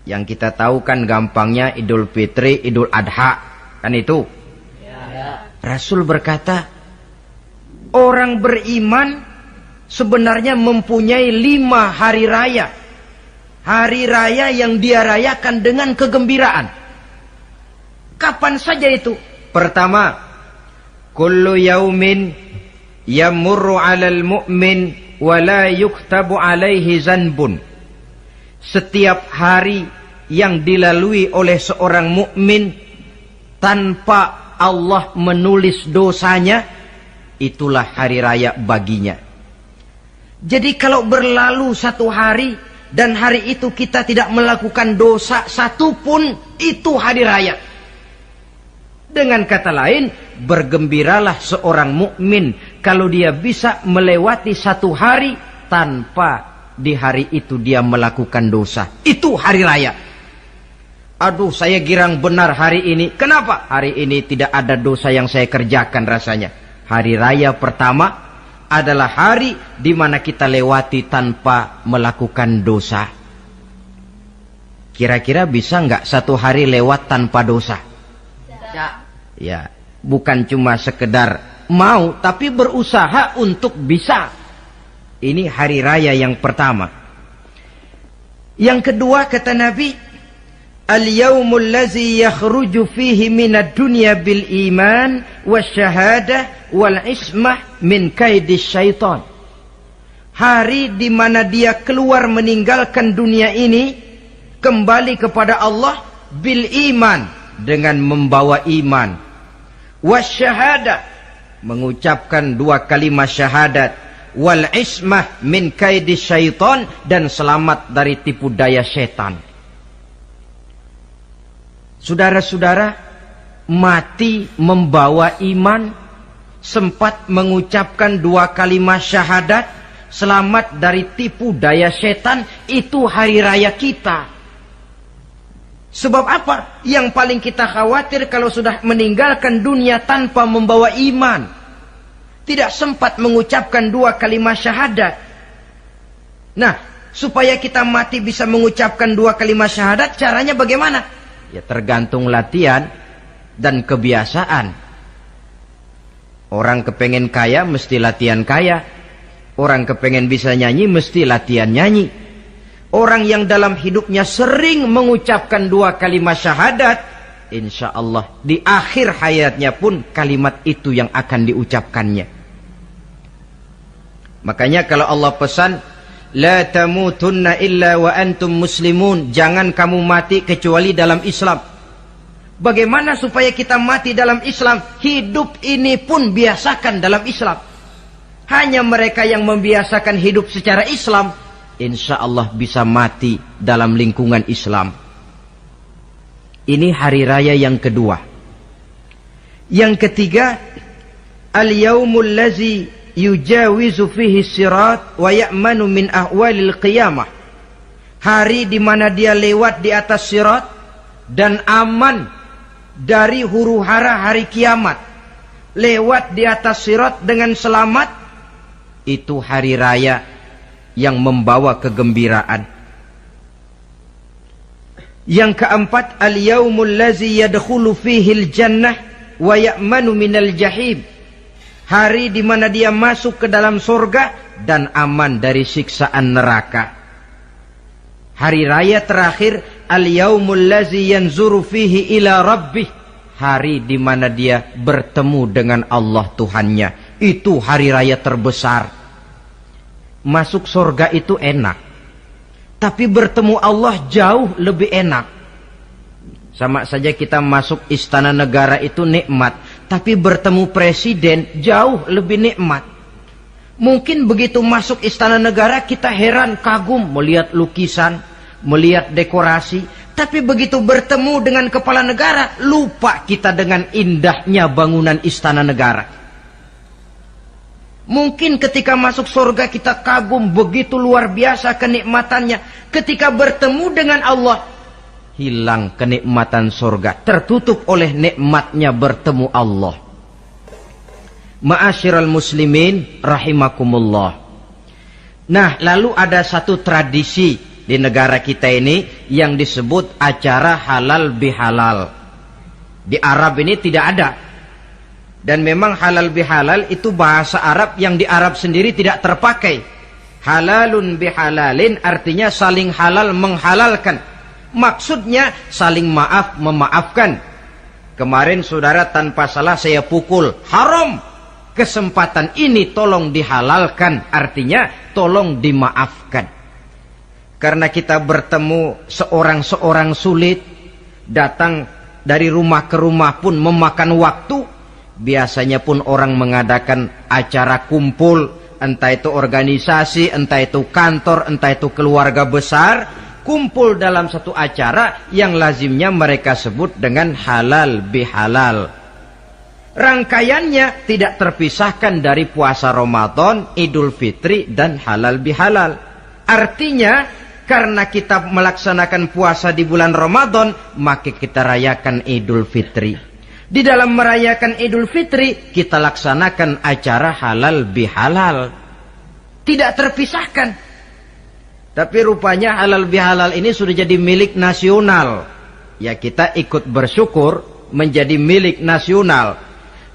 Yang kita tahu kan gampangnya Idul Fitri, Idul Adha, kan itu. Ya. Rasul berkata, orang beriman sebenarnya mempunyai 5 hari raya. Hari raya yang dia rayakan dengan kegembiraan. Kapan saja itu? Pertama, kullu yaumin yamurru 'alal mu'min wa la yuktabu 'alaihi zanbun. Setiap hari yang dilalui oleh seorang mukmin tanpa Allah menulis dosanya, itulah hari raya baginya. Jadi kalau berlalu satu hari dan hari itu kita tidak melakukan dosa satupun, itu hari raya. Dengan kata lain, bergembiralah seorang mukmin kalau dia bisa melewati satu hari tanpa di hari itu dia melakukan dosa. Itu hari raya. Aduh, saya girang benar hari ini. Kenapa? Hari ini tidak ada dosa yang saya kerjakan rasanya. Hari raya pertama adalah hari di mana kita lewati tanpa melakukan dosa. Kira-kira bisa nggak satu hari lewat tanpa dosa? Ya, bukan cuma sekedar mau, tapi berusaha untuk bisa. Ini hari raya yang pertama. Yang kedua kata Nabi, al-yaumul ladzi yakhruju fihi minad dunya bil iman wasyahadah wal ismah min kaidis syaitan. Hari di mana dia keluar meninggalkan dunia ini, kembali kepada Allah bil iman, dengan membawa iman, wasyahadah, mengucapkan 2 kalimat syahadat, wal ismah min kaidis syaitan, dan selamat dari tipu daya setan. Saudara-saudara, mati membawa iman, sempat mengucapkan 2 kalimat syahadat, selamat dari tipu daya setan, itu hari raya kita. Sebab apa? Yang paling kita khawatir kalau sudah meninggalkan dunia tanpa membawa iman, tidak sempat mengucapkan 2 kalimat syahadat. Nah, supaya kita mati bisa mengucapkan 2 kalimat syahadat, caranya bagaimana? Ya tergantung latihan dan kebiasaan. Orang kepengen kaya mesti latihan kaya. Orang kepengen bisa nyanyi mesti latihan nyanyi. Orang yang dalam hidupnya sering mengucapkan 2 kalimat syahadat, insya Allah di akhir hayatnya pun kalimat itu yang akan diucapkannya. Makanya kalau Allah pesan, la tamutunna illa wa antum muslimun, jangan kamu mati kecuali dalam Islam. Bagaimana supaya kita mati dalam Islam? Hidup ini pun biasakan dalam Islam. Hanya mereka yang membiasakan hidup secara Islam, insya Allah bisa mati dalam lingkungan Islam. Ini hari raya yang kedua. Yang ketiga, al-yaumul lazi yujawizu fihi sirat wa ya'manu min ahwalil qiyamah. Hari di mana dia lewat di atas sirat dan aman dari huru-hara hari kiamat. Lewat di atas sirat dengan selamat. Itu hari raya yang membawa kegembiraan. Yang keempat, al-yaumul lazi yadkhulu fihil jannah wa ya'manu minal jahim. Hari di mana dia masuk ke dalam surga dan aman dari siksaan neraka. Hari raya terakhir, al-yaumul lazi yanzuru fihi ila rabbih. Hari di mana dia bertemu dengan Allah Tuhannya. Itu hari raya terbesar. Masuk surga itu enak, tapi bertemu Allah jauh lebih enak. Sama saja kita masuk istana negara itu nikmat, tapi bertemu presiden jauh lebih nikmat. Mungkin begitu masuk istana negara kita heran, kagum melihat lukisan, melihat dekorasi, tapi begitu bertemu dengan kepala negara, lupa kita dengan indahnya bangunan istana negara. Mungkin ketika masuk surga kita kagum, begitu luar biasa kenikmatannya. Ketika bertemu dengan Allah, hilang kenikmatan surga, tertutup oleh nikmatnya bertemu Allah. Ma'asyiral muslimin rahimakumullah. Nah, lalu ada satu tradisi di negara kita ini yang disebut acara halal bihalal. Di Arab ini tidak ada. Dan memang halal bihalal itu bahasa Arab yang di Arab sendiri tidak terpakai. Halalun bihalalin artinya saling halal menghalalkan. Maksudnya saling maaf memaafkan. Kemarin saudara tanpa salah saya pukul, haram. Kesempatan ini tolong dihalalkan, artinya tolong dimaafkan. Karena kita bertemu seorang-seorang sulit, datang dari rumah ke rumah pun memakan waktu. Biasanya pun orang mengadakan acara kumpul, entah itu organisasi, entah itu kantor, entah itu keluarga besar, kumpul dalam satu acara yang lazimnya mereka sebut dengan halal bihalal. Rangkaiannya tidak terpisahkan dari puasa Ramadan, Idul Fitri, dan halal bihalal. Artinya, karena kita melaksanakan puasa di bulan Ramadan, maka kita rayakan Idul Fitri. Di dalam merayakan Idul Fitri, kita laksanakan acara halal bihalal. Tidak terpisahkan. Tapi rupanya halal bihalal ini sudah jadi milik nasional. Ya kita ikut bersyukur menjadi milik nasional.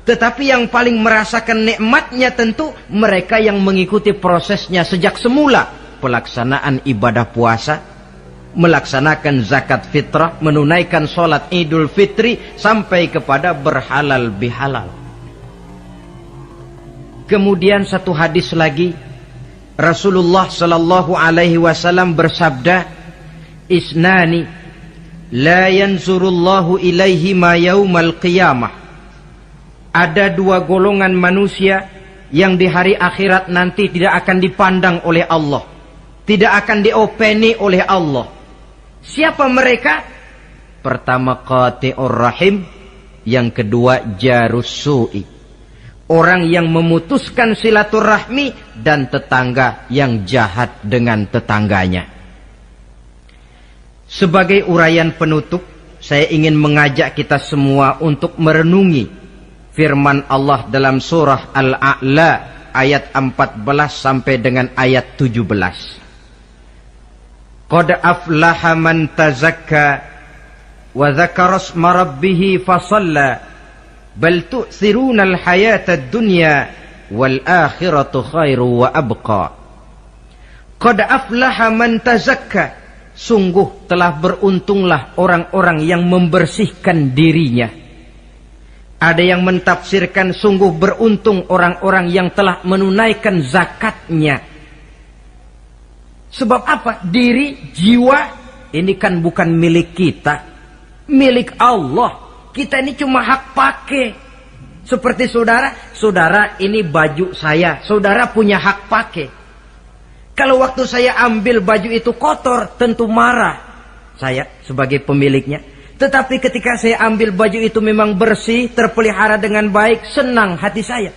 Tetapi yang paling merasakan nikmatnya tentu mereka yang mengikuti prosesnya sejak semula. Pelaksanaan ibadah puasa, melaksanakan zakat fitrah, menunaikan sholat Idul Fitri, sampai kepada berhalal bihalal. Kemudian satu hadis lagi, Rasulullah sallallahu alaihi wasallam bersabda, isnani la yanzurullahu ilaihima yaumal qiyamah. Ada dua golongan manusia yang di hari akhirat nanti tidak akan dipandang oleh Allah, tidak akan diopeni oleh Allah. Siapa mereka? Pertama qati'ur rahim, yang kedua jarus su'i. Orang yang memutuskan silaturahmi dan tetangga yang jahat dengan tetangganya. Sebagai uraian penutup, saya ingin mengajak kita semua untuk merenungi firman Allah dalam surah Al-A'la ayat 14 sampai dengan ayat 17. Qad aflaha man tazakka wa dzakara isma rabbih fasalla bal tu'thiruna al-hayata ad-dunya wal akhiratu khairu wa abqa. Qad aflaha man tazakka. Sungguh telah beruntunglah orang-orang yang membersihkan dirinya. Ada yang mentafsirkan sungguh beruntung orang-orang yang telah menunaikan zakatnya. Sebab apa? Diri, jiwa ini kan bukan milik kita, milik Allah. Kita ini cuma hak pakai. Seperti saudara ini baju saya, saudara punya hak pakai. Kalau waktu saya ambil baju itu kotor, tentu marah saya sebagai pemiliknya. Tetapi ketika saya ambil baju itu memang bersih, terpelihara dengan baik, senang hati saya.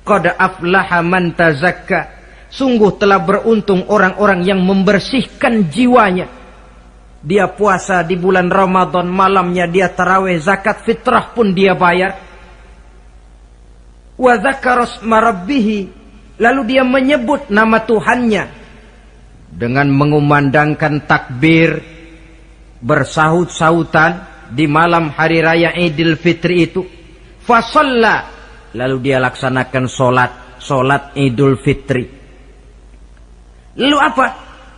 Qad aflaha man tazakka. Sungguh telah beruntung orang-orang yang membersihkan jiwanya. Dia puasa di bulan Ramadan, malamnya dia tarawih, zakat fitrah pun dia bayar. Wa dzakara isma rabbih. Lalu dia menyebut nama Tuhannya dengan mengumandangkan takbir, bersahut-sahutan di malam hari raya Idul Fitri itu. Fasalla, lalu dia laksanakan solat Idul Fitri. Lalu apa?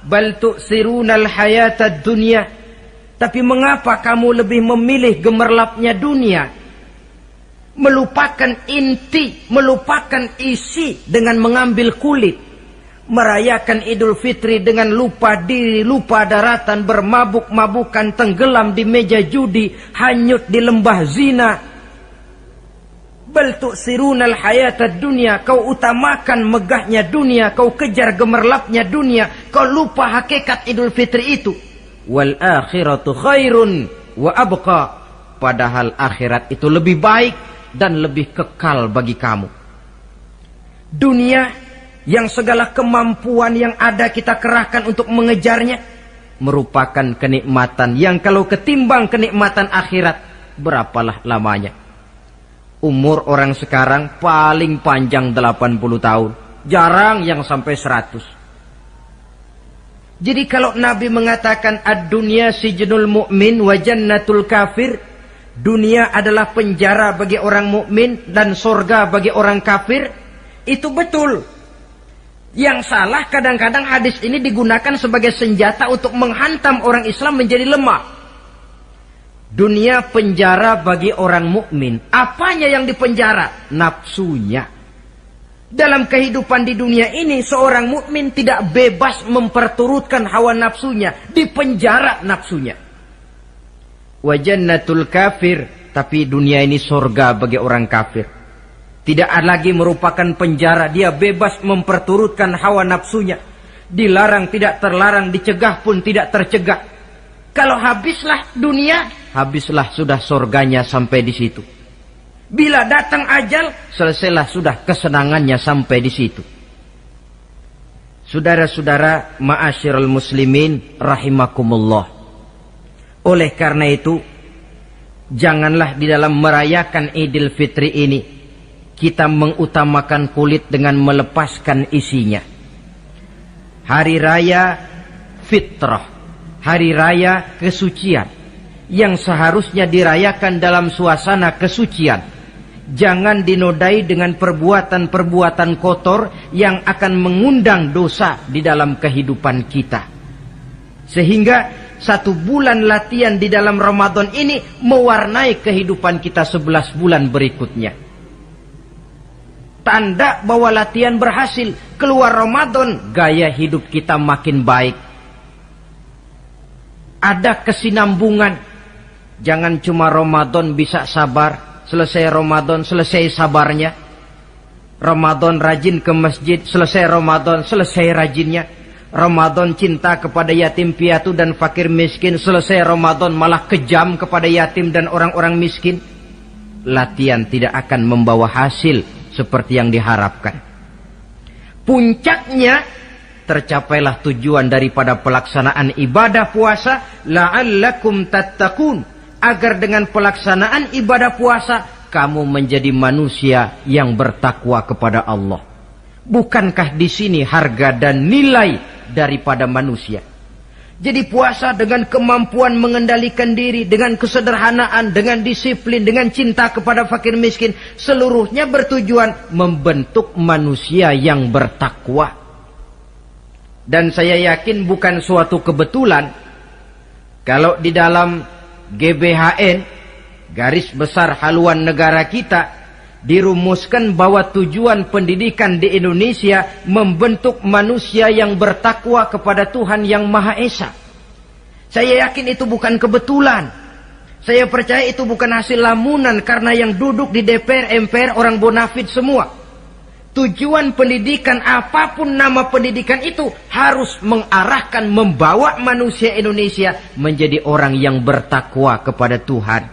Bal tu'sirunal hayatad dunya. Tapi mengapa kamu lebih memilih gemerlapnya dunia? Melupakan inti, melupakan isi dengan mengambil kulit. Merayakan Idul Fitri dengan lupa diri, lupa daratan, bermabuk-mabukan, tenggelam di meja judi, hanyut di lembah zina. Bal tu'sirunal hayatad dunya. Kau utamakan megahnya dunia, kau kejar gemerlapnya dunia, kau lupa hakikat Idul Fitri itu. Wal akhiratu khairun wa abqa. Padahal akhirat itu lebih baik dan lebih kekal bagi kamu. Dunia yang segala kemampuan yang ada kita kerahkan untuk mengejarnya merupakan kenikmatan yang kalau ketimbang kenikmatan akhirat, berapalah lamanya. Umur orang sekarang paling panjang 80 tahun. Jarang yang sampai 100. Jadi kalau Nabi mengatakan ad-dunya sijnul mu'min wa jannatul kafir, dunia adalah penjara bagi orang mukmin dan surga bagi orang kafir, itu betul. Yang salah kadang-kadang hadis ini digunakan sebagai senjata untuk menghantam orang Islam menjadi lemah. Dunia penjara bagi orang mukmin. Apanya yang dipenjara? Nafsunya. Dalam kehidupan di dunia ini seorang mukmin tidak bebas memperturutkan hawa nafsunya, dipenjara nafsunya. Wa jannatul kafir, tapi dunia ini surga bagi orang kafir. Tidak lagi merupakan penjara, dia bebas memperturutkan hawa nafsunya. Dilarang tidak terlarang, dicegah pun tidak tercegah. Kalau habislah dunia, habislah sudah surganya sampai di situ. Bila datang ajal, selesailah sudah kesenangannya sampai di situ. Saudara-saudara ma'asyiral muslimin rahimakumullah. Oleh karena itu, janganlah di dalam merayakan Idul Fitri ini kita mengutamakan kulit dengan melepaskan isinya. Hari raya fitrah, hari raya kesucian yang seharusnya dirayakan dalam suasana kesucian, jangan dinodai dengan perbuatan-perbuatan kotor yang akan mengundang dosa di dalam kehidupan kita. Sehingga 1 bulan latihan di dalam Ramadan ini mewarnai kehidupan kita 11 bulan berikutnya. Tanda bahwa latihan berhasil. Keluar Ramadan, gaya hidup kita makin baik. Ada kesinambungan. Jangan cuma Ramadan bisa sabar, selesai Ramadan selesai sabarnya. Ramadan rajin ke masjid, selesai Ramadan selesai rajinnya. Ramadan cinta kepada yatim piatu dan fakir miskin, selesai Ramadan malah kejam kepada yatim dan orang-orang miskin. Latihan tidak akan membawa hasil seperti yang diharapkan. Puncaknya tercapailah tujuan daripada pelaksanaan ibadah puasa, la'allakum tattaqun, agar dengan pelaksanaan ibadah puasa kamu menjadi manusia yang bertakwa kepada Allah. Bukankah di sini harga dan nilai daripada manusia? Jadi puasa dengan kemampuan mengendalikan diri, dengan kesederhanaan, dengan disiplin, dengan cinta kepada fakir miskin, seluruhnya bertujuan membentuk manusia yang bertakwa. Dan saya yakin bukan suatu kebetulan kalau di dalam GBHN, garis besar haluan negara kita, dirumuskan bahwa tujuan pendidikan di Indonesia membentuk manusia yang bertakwa kepada Tuhan Yang Maha Esa. Saya yakin itu bukan kebetulan. Saya percaya itu bukan hasil lamunan karena yang duduk di DPR, MPR orang bonafid semua. Tujuan pendidikan, apapun nama pendidikan itu, harus mengarahkan, membawa manusia Indonesia menjadi orang yang bertakwa kepada Tuhan.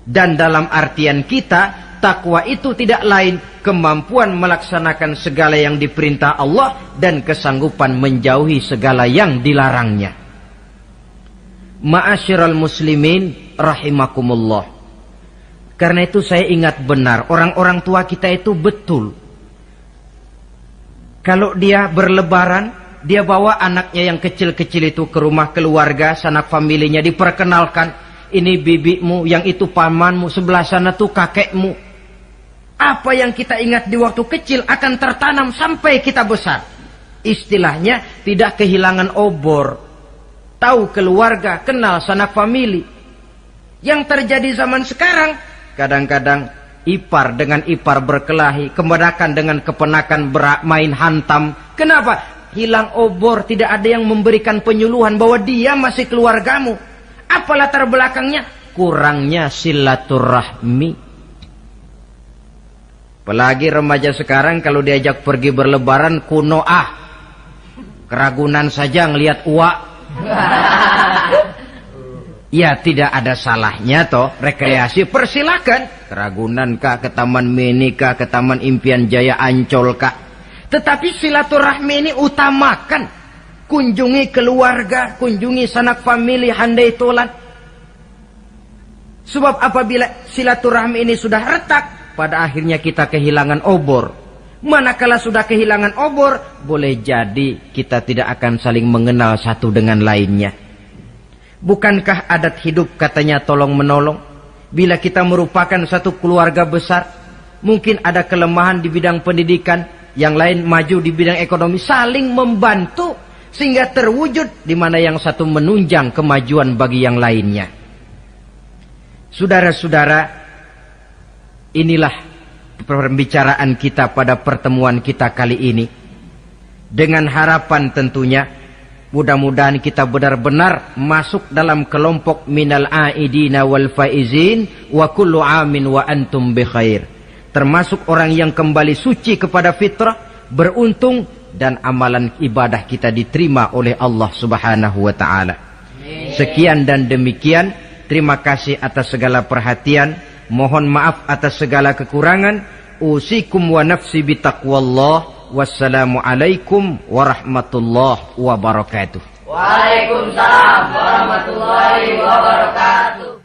Dan dalam artian kita, takwa itu tidak lain kemampuan melaksanakan segala yang diperintah Allah dan kesanggupan menjauhi segala yang dilarangnya. Ma'asyiral muslimin rahimakumullah. Karena itu saya ingat benar, orang-orang tua kita itu betul. Kalau dia berlebaran, dia bawa anaknya yang kecil-kecil itu ke rumah keluarga, sanak familinya, diperkenalkan. Ini bibimu, yang itu pamanmu, sebelah sana tuh kakekmu. Apa yang kita ingat di waktu kecil akan tertanam sampai kita besar. Istilahnya tidak kehilangan obor. Tahu keluarga, kenal sanak famili. Yang terjadi zaman sekarang, kadang-kadang ipar dengan ipar berkelahi, keponakan dengan keponakan main hantam. Kenapa? Hilang obor, tidak ada yang memberikan penyuluhan bahwa dia masih keluargamu. Apa latar belakangnya? Kurangnya silaturahmi. Apalagi remaja sekarang kalau diajak pergi berlebaran kuno keragunan saja ngelihat uak. Ya tidak ada salahnya toh, rekreasi persilakan. Keragunan kah, ke Taman Mini kah, ke Taman Impian Jaya Ancol kah. Tetapi silaturahmi ini utamakan. Kunjungi keluarga, kunjungi sanak famili, handai tolan. Sebab apabila silaturahmi ini sudah retak, pada akhirnya kita kehilangan obor. Manakala sudah kehilangan obor, boleh jadi kita tidak akan saling mengenal satu dengan lainnya. Bukankah adat hidup katanya tolong menolong? Bila kita merupakan satu keluarga besar, mungkin ada kelemahan di bidang pendidikan, yang lain maju di bidang ekonomi, saling membantu sehingga terwujud di mana yang satu menunjang kemajuan bagi yang lainnya. Saudara-saudara, inilah pembicaraan kita pada pertemuan kita kali ini. Dengan harapan tentunya mudah-mudahan kita benar-benar masuk dalam kelompok minal aidina wal faizin wa kullu amin wa antum bi khair. Termasuk orang yang kembali suci kepada fitrah, beruntung dan amalan ibadah kita diterima oleh Allah Subhanahu wa taala. Sekian dan demikian, terima kasih atas segala perhatian, mohon maaf atas segala kekurangan. Usikum wa nafsi bitaqwallah. Wassalamualaikum warahmatullahi wabarakatuh. Waalaikumsalam warahmatullahi wabarakatuh.